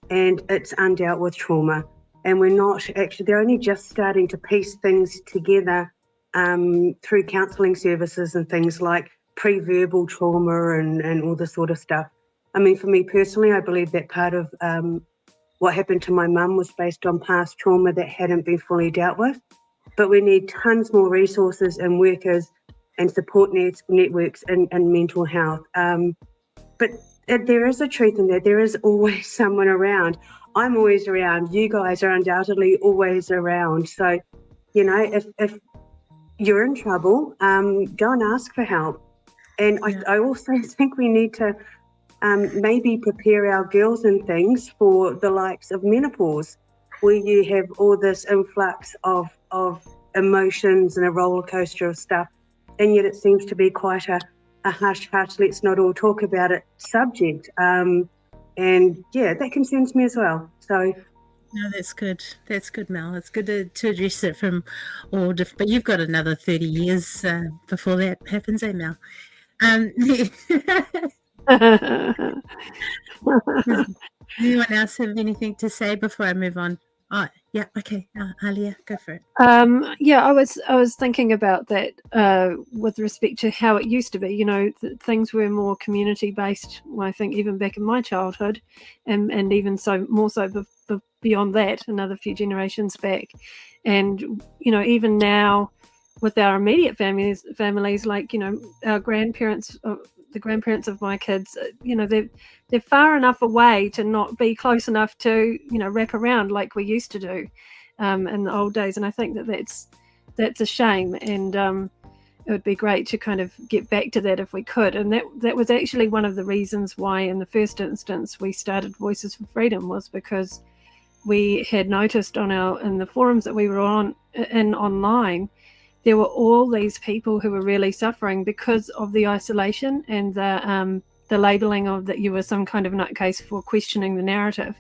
and it's undealt with trauma. And we're not actually, they're only just starting to piece things together through counselling services and things like pre-verbal trauma and all this sort of stuff. I mean, for me personally, I believe that part of what happened to my mum was based on past trauma that hadn't been fully dealt with. But we need tons more resources and workers and support networks and mental health. But there is a truth in that. There is always someone around. I'm always around. You guys are undoubtedly always around. So, if you're in trouble, go and ask for help. And I also think we need to maybe prepare our girls and things for the likes of menopause, where you have all this influx of emotions and a roller coaster of stuff, and yet it seems to be quite a hush, let's not all talk about it subject. And that concerns me as well. So no, that's good. That's good, Mel. It's good to address it from all different. But you've got another 30 years before that happens, Mel? Does anyone else have anything to say before I move on? Oh, yeah. Okay, Alia, go for it. I was thinking about that with respect to how it used to be. Things were more community based. I think even back in my childhood, and even more so beyond that, another few generations back. And even now, with our immediate families, like our grandparents, the grandparents of my kids, they're far enough away to not be close enough to wrap around like we used to do in the old days. And I think that's a shame, and it would be great to kind of get back to that if we could. And that was actually one of the reasons why in the first instance we started Voices for Freedom, was because we had noticed in the forums that we were in online there were all these people who were really suffering because of the isolation and the labeling of that you were some kind of nutcase for questioning the narrative,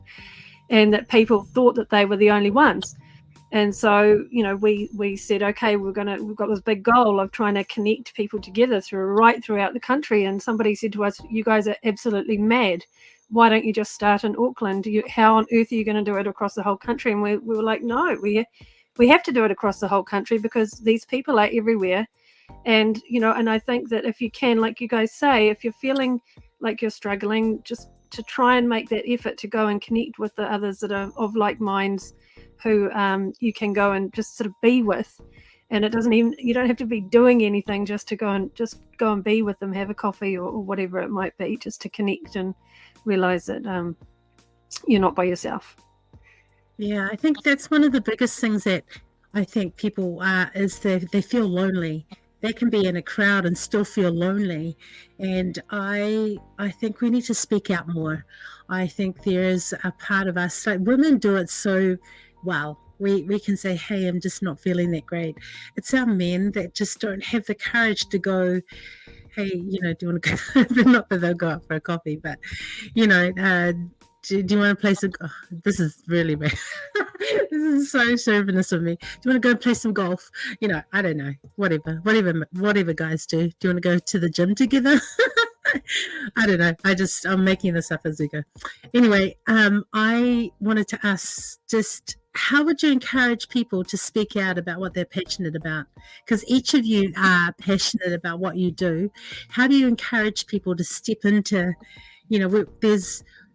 and that people thought that they were the only ones. And so, we said, okay, we've got this big goal of trying to connect people together right throughout the country. And somebody said to us, you guys are absolutely mad. Why don't you just start in Auckland? How on earth are you going to do it across the whole country? And we were like, no, we have to do it across the whole country because these people are everywhere. And, and I think that if you can, like you guys say, if you're feeling like you're struggling, just to try and make that effort to go and connect with the others that are of like minds who you can go and just sort of be with. And you don't have to be doing anything just to go and be with them, have a coffee or whatever it might be, just to connect and realize that you're not by yourself. Yeah, I think that's one of the biggest things that I think people is they feel lonely. They can be in a crowd and still feel lonely. And I think we need to speak out more. I think there is a part of us, like women do it so well. We can say, hey, I'm just not feeling that great. It's our men that just don't have the courage to go, hey, do you want to go? Not that they'll go out for a coffee, but, do you want to play some? Oh, this is really bad. This is so chauvinist of me. Do you want to go play some golf? I don't know. Whatever guys do. Do you want to go to the gym together? I don't know. I'm making this up as we go. Anyway, I wanted to ask just how would you encourage people to speak out about what they're passionate about? Because each of you are passionate about what you do. How do you encourage people to step into,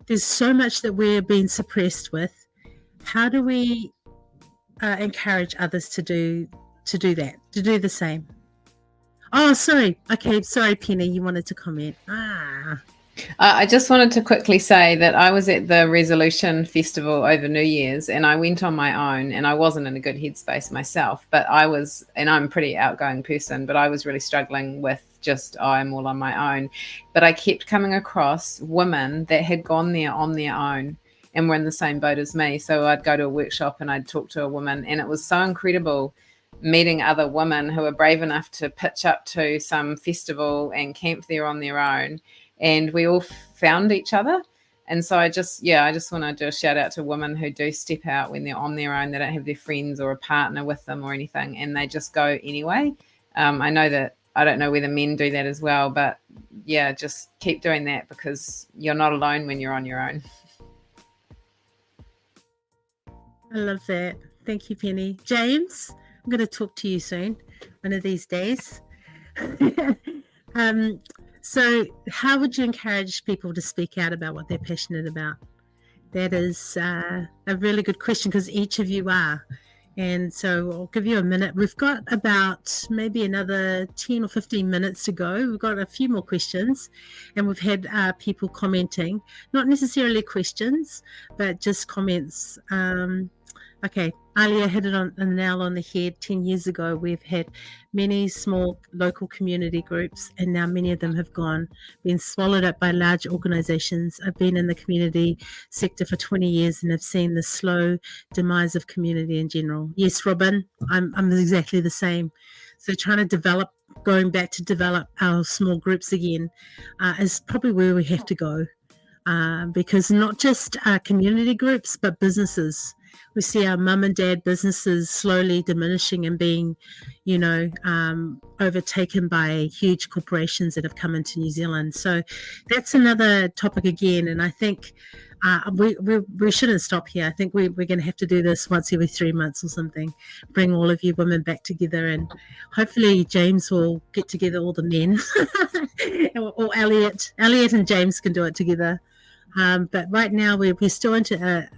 there's so much that we're being suppressed with. How do we encourage others to do that, to do the same? Oh, sorry. Okay, sorry, Penny, you wanted to comment. I just wanted to quickly say that I was at the Resolution Festival over New Year's, and I went on my own, and I wasn't in a good headspace myself, but I'm a pretty outgoing person, but I was really struggling with I'm all on my own. But I kept coming across women that had gone there on their own and were in the same boat as me. So I'd go to a workshop and I'd talk to a woman, and it was so incredible meeting other women who are brave enough to pitch up to some festival and camp there on their own. And we all found each other. And so I just want to do a shout out to women who do step out when they're on their own. They don't have their friends or a partner with them or anything, and they just go anyway. I know that I don't know whether men do that as well, but yeah, just keep doing that because you're not alone when you're on your own. I love that. Thank you, Penny. James, I'm going to talk to you soon, one of these days. So how would you encourage people to speak out about what they're passionate about? That is a really good question because each of you are. And so I'll give you a minute. We've got about maybe another 10 or 15 minutes to go. We've got a few more questions, and we've had people commenting, not necessarily questions, but just comments. Okay, Alia hit it on the nail on the head. 10 years ago, we've had many small local community groups, and now many of them have been swallowed up by large organizations. I've been in the community sector for 20 years and have seen the slow demise of community in general. Yes, Robin, I'm exactly the same. So trying to going back to develop our small groups again is probably where we have to go. Because not just community groups, but businesses. We see our mum and dad businesses slowly diminishing and being, overtaken by huge corporations that have come into New Zealand. So that's another topic again. And I think we shouldn't stop here. I think we're going to have to do this once every 3 months or something. Bring all of you women back together, and hopefully James will get together all the men, or Elliot and James can do it together. But right now we're still into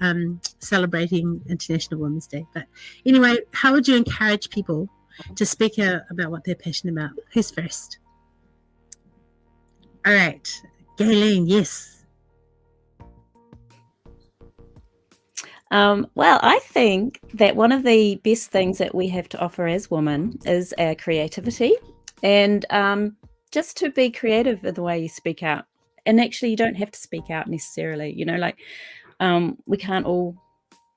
celebrating International Women's Day. But anyway, how would you encourage people to speak out about what they're passionate about? Who's first? All right, Gayleen, yes. Well, I think that one of the best things that we have to offer as women is our creativity, and just to be creative in the way you speak out. And actually, you don't have to speak out necessarily. We can't all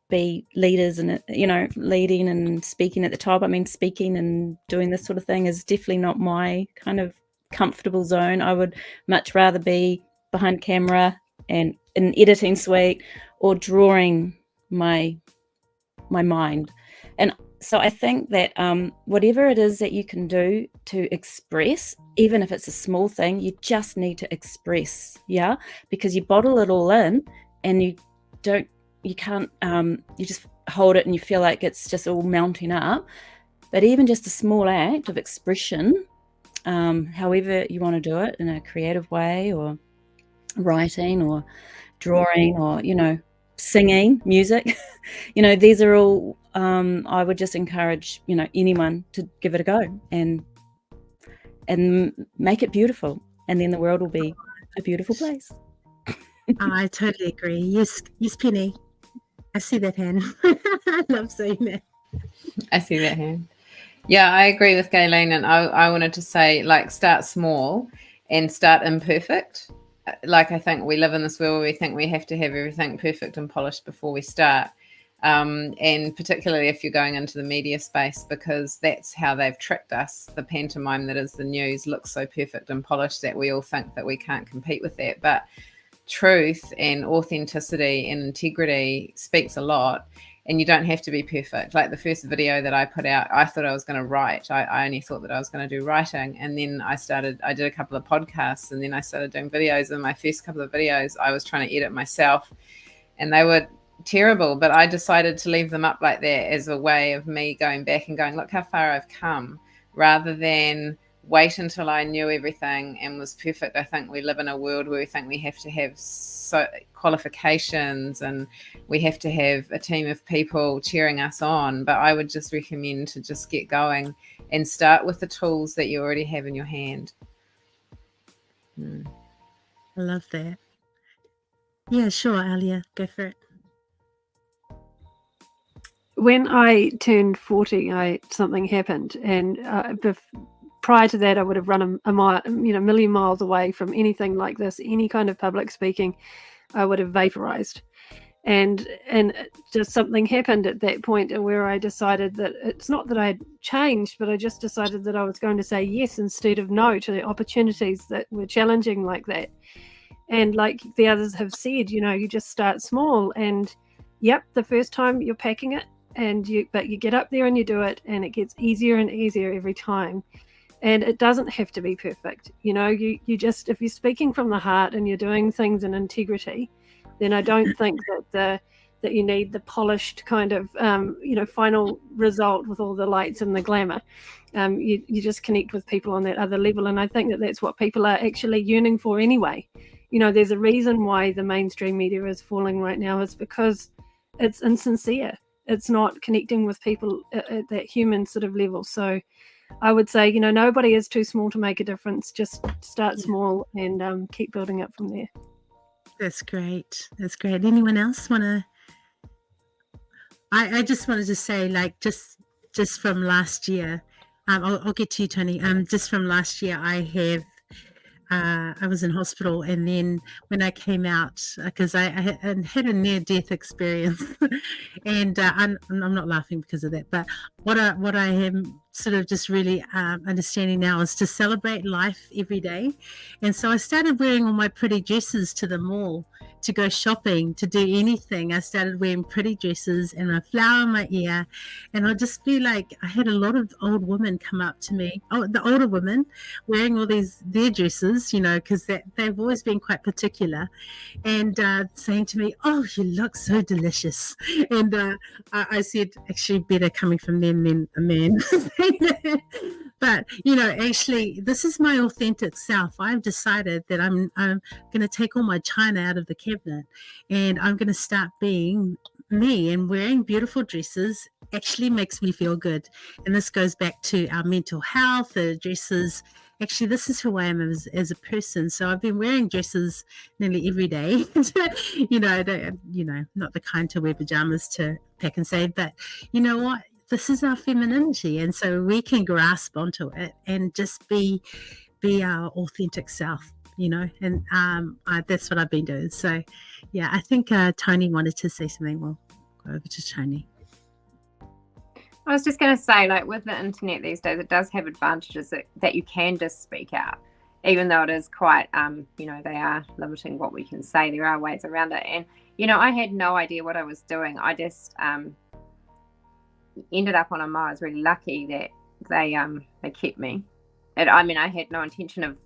be leaders and, you know, leading and speaking at the top. I mean, speaking and doing this sort of thing is definitely not my kind of comfortable zone. I would much rather be behind camera and in an editing suite or drawing my mind. And so I think that whatever it is that you can do to express, even if it's a small thing, you just need to express, yeah? Because you bottle it all in and you can't, you just hold it and you feel like it's just all mounting up. But even just a small act of expression, however you want to do it, in a creative way, or writing or drawing, or, you know, singing, music, you know, these are all, I would just encourage, you know, anyone to give it a go and make it beautiful, and then the world will be a beautiful place. I totally agree. Yes, Penny. I see that hand. I love seeing that. I see that hand. Yeah, I agree with Gayleen, and I wanted to say, like, start small and start imperfect. Like, I think we live in this world where we think we have to have everything perfect and polished before we start. And particularly if you're going into the media space, because that's how they've tricked us. The pantomime that is the news looks so perfect and polished that we all think that we can't compete with that. But truth and authenticity and integrity speaks a lot, and you don't have to be perfect. Like the first video that I put out, I thought I was going to write. I only thought that I was going to do writing. And then I did a couple of podcasts, and then I started doing videos. And my first couple of videos, I was trying to edit myself, and they were terrible, but I decided to leave them up like that as a way of me going back and going, look how far I've come, rather than wait until I knew everything and was perfect. I think we live in a world where we think we have to have qualifications and we have to have a team of people cheering us on. But I would just recommend to just get going and start with the tools that you already have in your hand. I love that. Yeah, sure, Alia, go for it. When I turned 40, something happened, and prior to that, I would have run a million miles away from anything like this, any kind of public speaking. I would have vaporized, and just something happened at that point where I decided that it's not that I had changed, but I just decided that I was going to say yes instead of no to the opportunities that were challenging like that. And like the others have said, you know, you just start small, and yep, the first time you're packing it, but you get up there and you do it, and it gets easier and easier every time. And it doesn't have to be perfect. You know, you just, if you're speaking from the heart and you're doing things in integrity, then I don't think that you need the polished kind of final result with all the lights and the glamour. You just connect with people on that other level, and I think that that's what people are actually yearning for anyway. You know, there's a reason why the mainstream media is falling right now. It's because it's insincere. It's not connecting with people at that human sort of level. So I would say, you know, nobody is too small to make a difference. Just start small and keep building up from there. That's great. That's great. Anyone else want to? I just wanted to say, like, just from last year, I'll get to you, Tony. Just from last year, I was in hospital, and then when I came out, because I had a near-death experience, and I'm not laughing because of that, but what I am sort of just really understanding now is to celebrate life every day. And so I started wearing all my pretty dresses to the mall, to go shopping, to do anything. I started wearing pretty dresses and a flower in my ear, and I'll just be like, I had a lot of old women come up to me, the older women, wearing all their dresses, you know, because they've always been quite particular, and saying to me, "Oh, you look so delicious." And I said, actually, better coming from them than a man. But, you know, actually, this is my authentic self. I've decided that I'm going to take all my china out of the cabinet, and I'm going to start being me, and wearing beautiful dresses actually makes me feel good. And this goes back to our mental health. The dresses, actually, this is who I am as a person. So I've been wearing dresses nearly every day. You know, not the kind to wear pajamas to pack and save, but you know what? This is our femininity, and so we can grasp onto it and just be our authentic self, you know. And that's what I've been doing. So, yeah, I think Tony wanted to say something. Well, over to Tony. I was just going to say, like, with the internet these days, it does have advantages that you can just speak out, even though it is quite, they are limiting what we can say. There are ways around it. And, I had no idea what I was doing. I just ended up on a mow. I was really lucky that they kept me. I had no intention of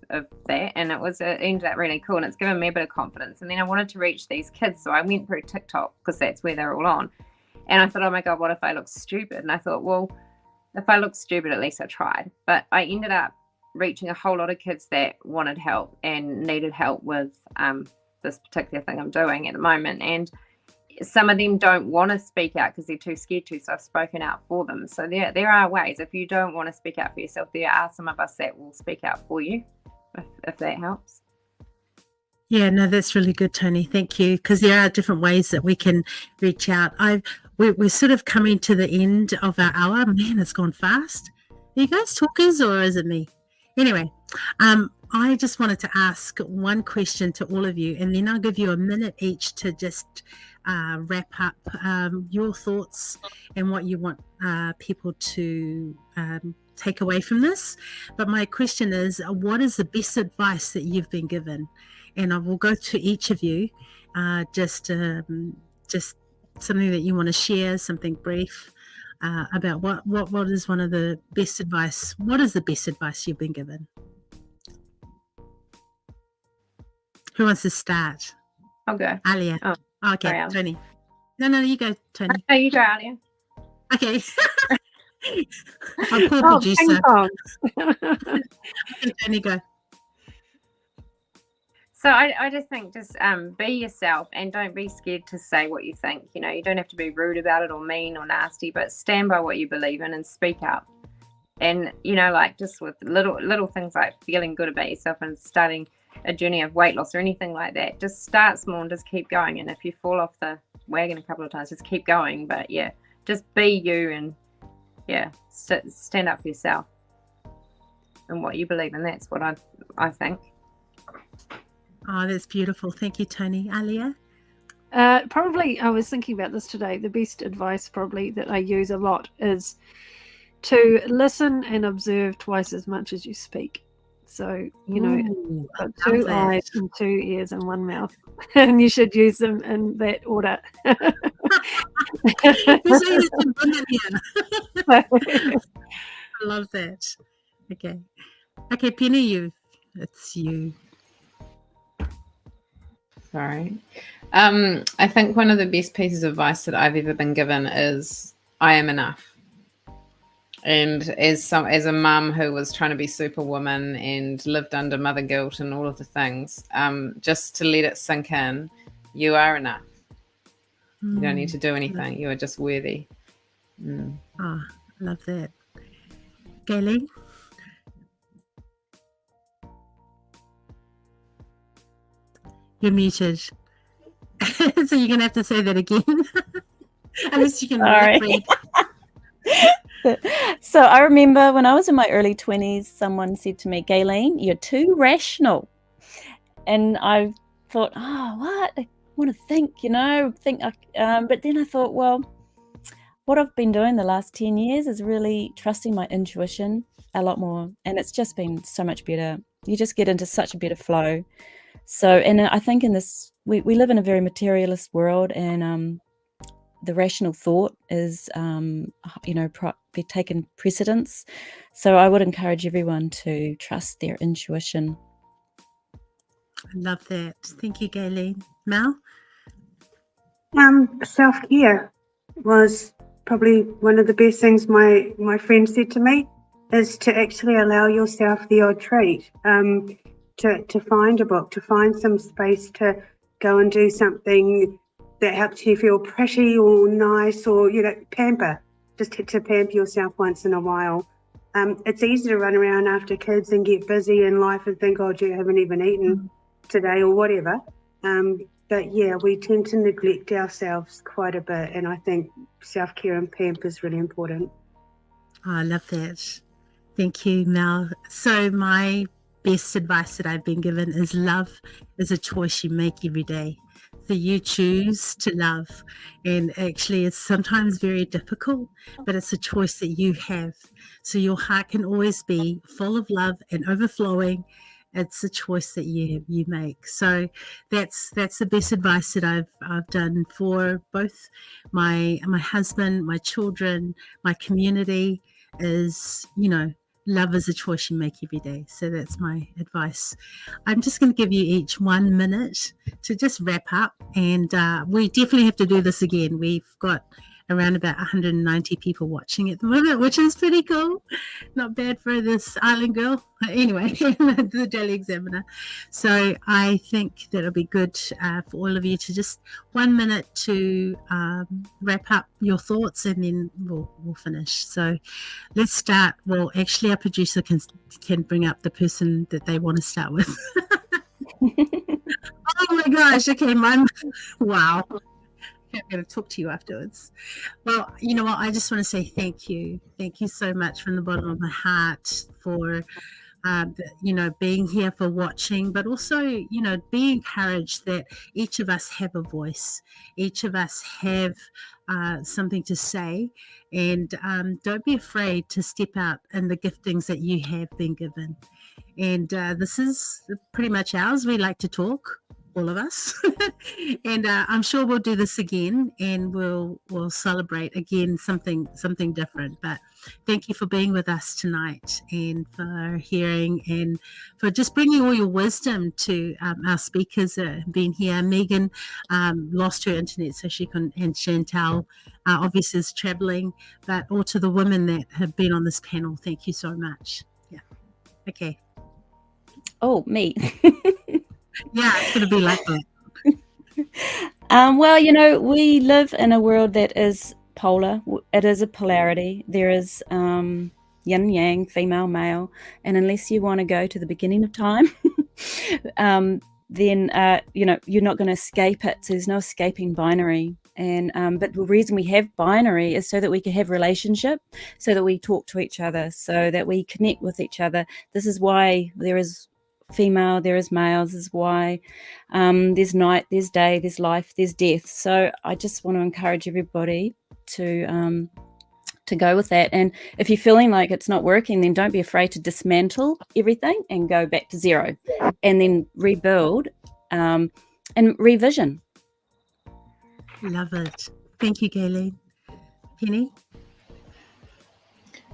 that, and it ended up really cool, and it's given me a bit of confidence. And then I wanted to reach these kids, so I went through TikTok because that's where they're all on. And I thought, oh my God, what if I look stupid? And I thought, well, if I look stupid, at least I tried. But I ended up reaching a whole lot of kids that wanted help and needed help with this particular thing I'm doing at the moment. And some of them don't want to speak out because they're too scared to, so I've spoken out for them. So there are ways. If you don't want to speak out for yourself, there are some of us that will speak out for you, if that helps. Yeah, no, that's really good, Tony. Thank you. Because there are different ways that we can reach out. We're sort of coming to the end of our hour. Man, it's gone fast. Are you guys talkers or is it me? Anyway, I just wanted to ask one question to all of you, and then I'll give you a minute each to just wrap up your thoughts and what you want people to take away from this. But my question is, what is the best advice that you've been given? And I will go to each of you, just something that you want to share, something brief about what is one of the best advice. What is the best advice you've been given? Who wants to start? I'll go. Alia. Oh, okay, sorry, Tony. No, you go, Tony. No, you go, Alia. Okay. I'm poor producer. Okay, Tony, go. So I just think be yourself and don't be scared to say what you think. You don't have to be rude about it or mean or nasty, but stand by what you believe in and speak up. And, like just with little things like feeling good about yourself and starting a journey of weight loss or anything like that, just start small and just keep going. And if you fall off the wagon a couple of times, just keep going. But yeah, just be you and stand up for yourself and what you believe in. That's what I think. Oh, that's beautiful. Thank you, Tony. Alia? Probably, I was thinking about this today. The best advice probably that I use a lot is to listen and observe twice as much as you speak. So, got two eyes and 2 ears and 1 mouth, and you should use them in that order. I love that. Okay, Penny, it's you. Sorry. I think one of the best pieces of advice that I've ever been given is I am enough. And as a mum who was trying to be superwoman and lived under mother guilt and all of the things, just to let it sink in, you are enough. You don't need to do anything. You are just worthy. Oh, I love that. Gaylene? You're muted. So you're going to have to say that again. Unless you can read. So I remember when I was in my early 20s, someone said to me, Gaylene, you're too rational. And I thought, oh, what? I want to think, but then I thought, well, what I've been doing the last 10 years is really trusting my intuition a lot more. And it's just been so much better. You just get into such a better flow. So, and I think in this, we live in a very materialist world, and the rational thought is, be taken precedence. So I would encourage everyone to trust their intuition. I love that. Thank you, Gaylene. Mel? Self-care was probably one of the best things my friend said to me, is to actually allow yourself the odd treat, to find a book, to find some space to go and do something that helps you feel pretty or nice, or pamper, just to pamper yourself once in a while. It's easy to run around after kids and get busy in life and think, oh gee, I haven't even eaten today or whatever, but yeah, we tend to neglect ourselves quite a bit, and I think self-care and pamper is really important. Oh, I love that. Thank you, Mel. So my best advice that I've been given is love is a choice you make every day. that you choose to love. And actually, it's sometimes very difficult, but it's a choice that you have. So your heart can always be full of love and overflowing. It's a choice that you make. So that's the best advice that I've done for both my husband, my children, my community. Is, love is a choice you make every day. So that's my advice. I'm just going to give you each 1 minute to just wrap up, and we definitely have to do this again. We've got around about 190 people watching at the moment, which is pretty cool. Not bad for this island girl. Anyway, the Daily Examiner. So I think that it'll be good for all of you to just 1 minute to wrap up your thoughts, and then we'll finish. So let's start. Well, actually, our producer can bring up the person that they want to start with. Oh my gosh. Okay, wow. I'm going to talk to you afterwards. Well, you know what? I just want to say thank you. Thank you so much from the bottom of my heart for, being here, for watching, but also, be encouraged that each of us have a voice. Each of us have something to say, and don't be afraid to step out in the giftings that you have been given. And this is pretty much ours. We like to talk, all of us, and I'm sure we'll do this again, and we'll celebrate again something different. But thank you for being with us tonight, and for hearing, and for just bringing all your wisdom to our speakers that have been here. Megan lost her internet, so she couldn't, and Chantal obviously is traveling, but all to the women that have been on this panel, thank you so much. Yeah. Okay. Oh, me. Yeah, it's going to be like that. Well, we live in a world that is polar. It is a polarity. There is yin and yang, female, male, and unless you want to go to the beginning of time, then you're not going to escape it. So there's no escaping binary. And but the reason we have binary is so that we can have relationship, so that we talk to each other, so that we connect with each other. This is why there is female, there is male. This is why there's night, there's day, there's life, there's death. So I just want to encourage everybody to go with that. And if you're feeling like it's not working, then don't be afraid to dismantle everything and go back to zero, and then rebuild and revision. Love it. Thank you, Gayleen. Penny?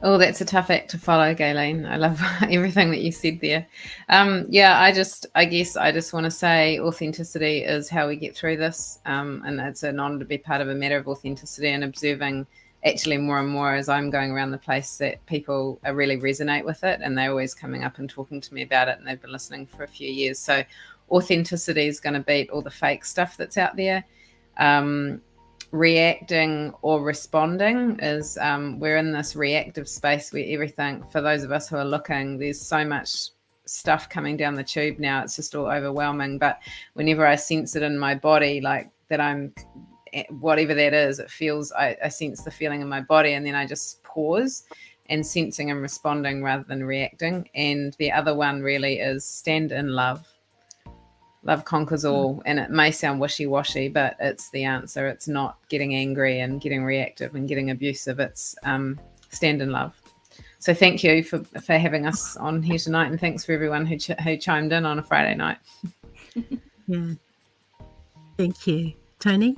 Oh, that's a tough act to follow, Gayleen. I love everything that you said there. I guess I just want to say authenticity is how we get through this. And it's an honor to be part of a matter of authenticity, and observing actually more and more as I'm going around the place that people really resonate with it, and they're always coming up and talking to me about it, and they've been listening for a few years. So authenticity is going to beat all the fake stuff that's out there. Reacting or responding is we're in this reactive space where everything, for those of us who are looking, there's so much stuff coming down the tube now, it's just all overwhelming. But whenever I sense it in my body, like that I'm whatever that is, it feels, I sense the feeling in my body, and then I just pause, and sensing and responding rather than reacting. And the other one really is stand in love. Love conquers all, and it may sound wishy-washy, but it's the answer. It's not getting angry and getting reactive and getting abusive. It's stand in love. So thank you for having us on here tonight, and thanks for everyone who chimed in on a Friday night. Yeah. Thank you. Tony?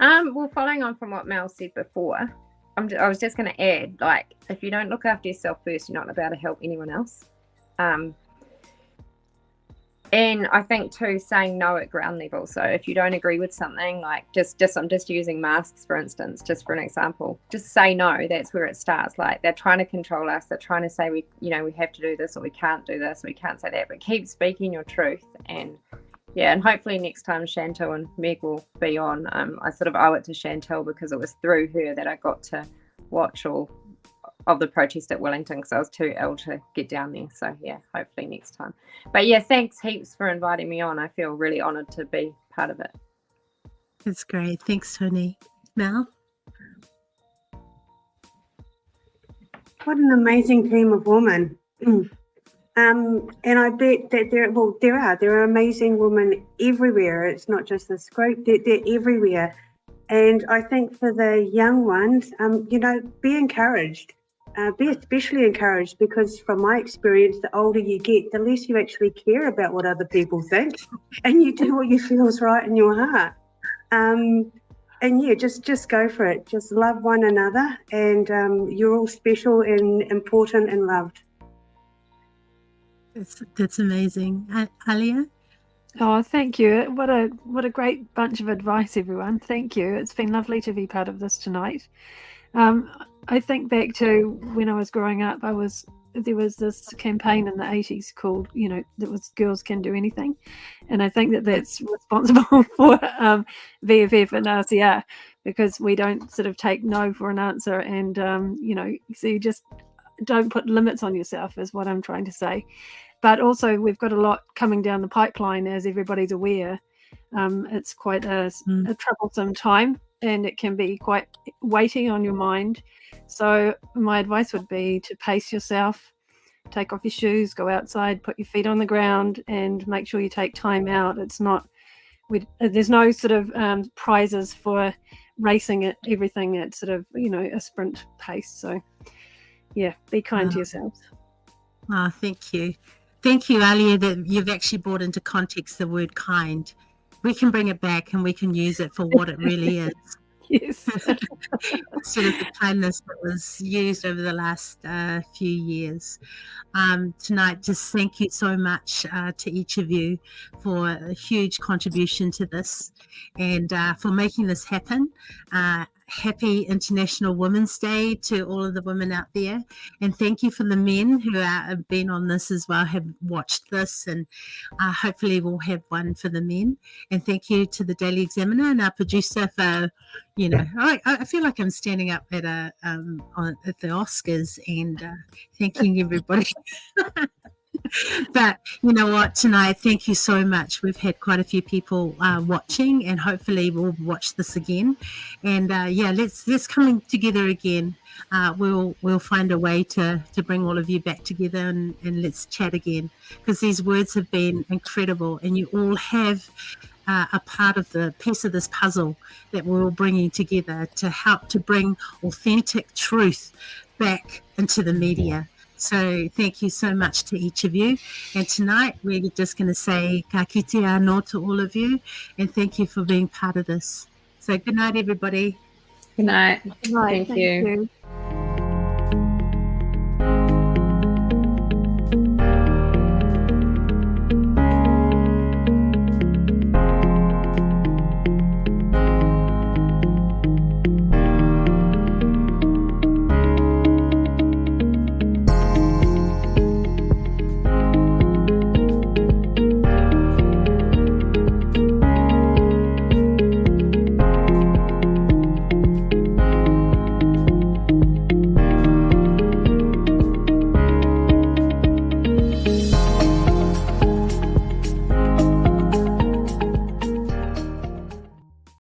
Well, following on from what Mel said before, I was just going to add, like, if you don't look after yourself first, you're not about to help anyone else. And I think too, saying no at ground level. So if you don't agree with something, like I'm just using masks, for instance, just for an example, just say no. That's where it starts. Like, they're trying to control us. They're trying to say we have to do this, or we can't do this, or we can't say that, but keep speaking your truth. And yeah, and hopefully next time Chantal and Meg will be on. I sort of owe it to Chantal, because it was through her that I got to watch all of the protest at Wellington, because I was too ill to get down there. So yeah, hopefully next time. But yeah, thanks heaps for inviting me on. I feel really honoured to be part of it. That's great. Thanks, Tony. Mel? What an amazing team of women. And I bet that there are amazing women everywhere. It's not just this group, they're everywhere. And I think for the young ones, be encouraged. Be especially encouraged, because from my experience, the older you get, the less you actually care about what other people think, and you do what you feel is right in your heart. And yeah, just go for it. Just love one another, and you're all special and important and loved. That's amazing. Alia? Oh, thank you. What a great bunch of advice, everyone. Thank you. It's been lovely to be part of this tonight. I think back to when I was growing up, there was this campaign in the 80s called, that was Girls Can Do Anything. And I think that's responsible for VFF and RCR, because we don't sort of take no for an answer. And, so you just don't put limits on yourself, is what I'm trying to say. But also, we've got a lot coming down the pipeline, as everybody's aware. It's quite a troublesome time, and it can be quite weighty on your mind. So my advice would be to pace yourself, take off your shoes, go outside, put your feet on the ground, and make sure you take time out. There's no sort of prizes for racing at everything at sort of, a sprint pace. So yeah, be kind to yourselves. Oh, thank you. Thank you, Alia, that you've actually brought into context the word kind. We can bring it back and we can use it for what it really is. Yes. Instead of the kindness that was used over the last few years. Tonight, just thank you so much to each of you for a huge contribution to this, and for making this happen. Happy International Women's Day to all of the women out there, and thank you for the men who have been on this as well, have watched this, and hopefully we'll have one for the men. And thank you to the Daily Examiner and our producer for, I feel like I'm standing up at at the Oscars and thanking everybody. But you know what, tonight, thank you so much. We've had quite a few people watching, and hopefully we'll watch this again. And let's come together again. We'll find a way to bring all of you back together, and let's chat again, because these words have been incredible, and you all have a part of the piece of this puzzle that we're all bringing together to help to bring authentic truth back into the media. So thank you so much to each of you. And tonight we're just going to say ka kite anō to all of you, and thank you for being part of this. So good night, everybody. Good night. Right, Thank you. you.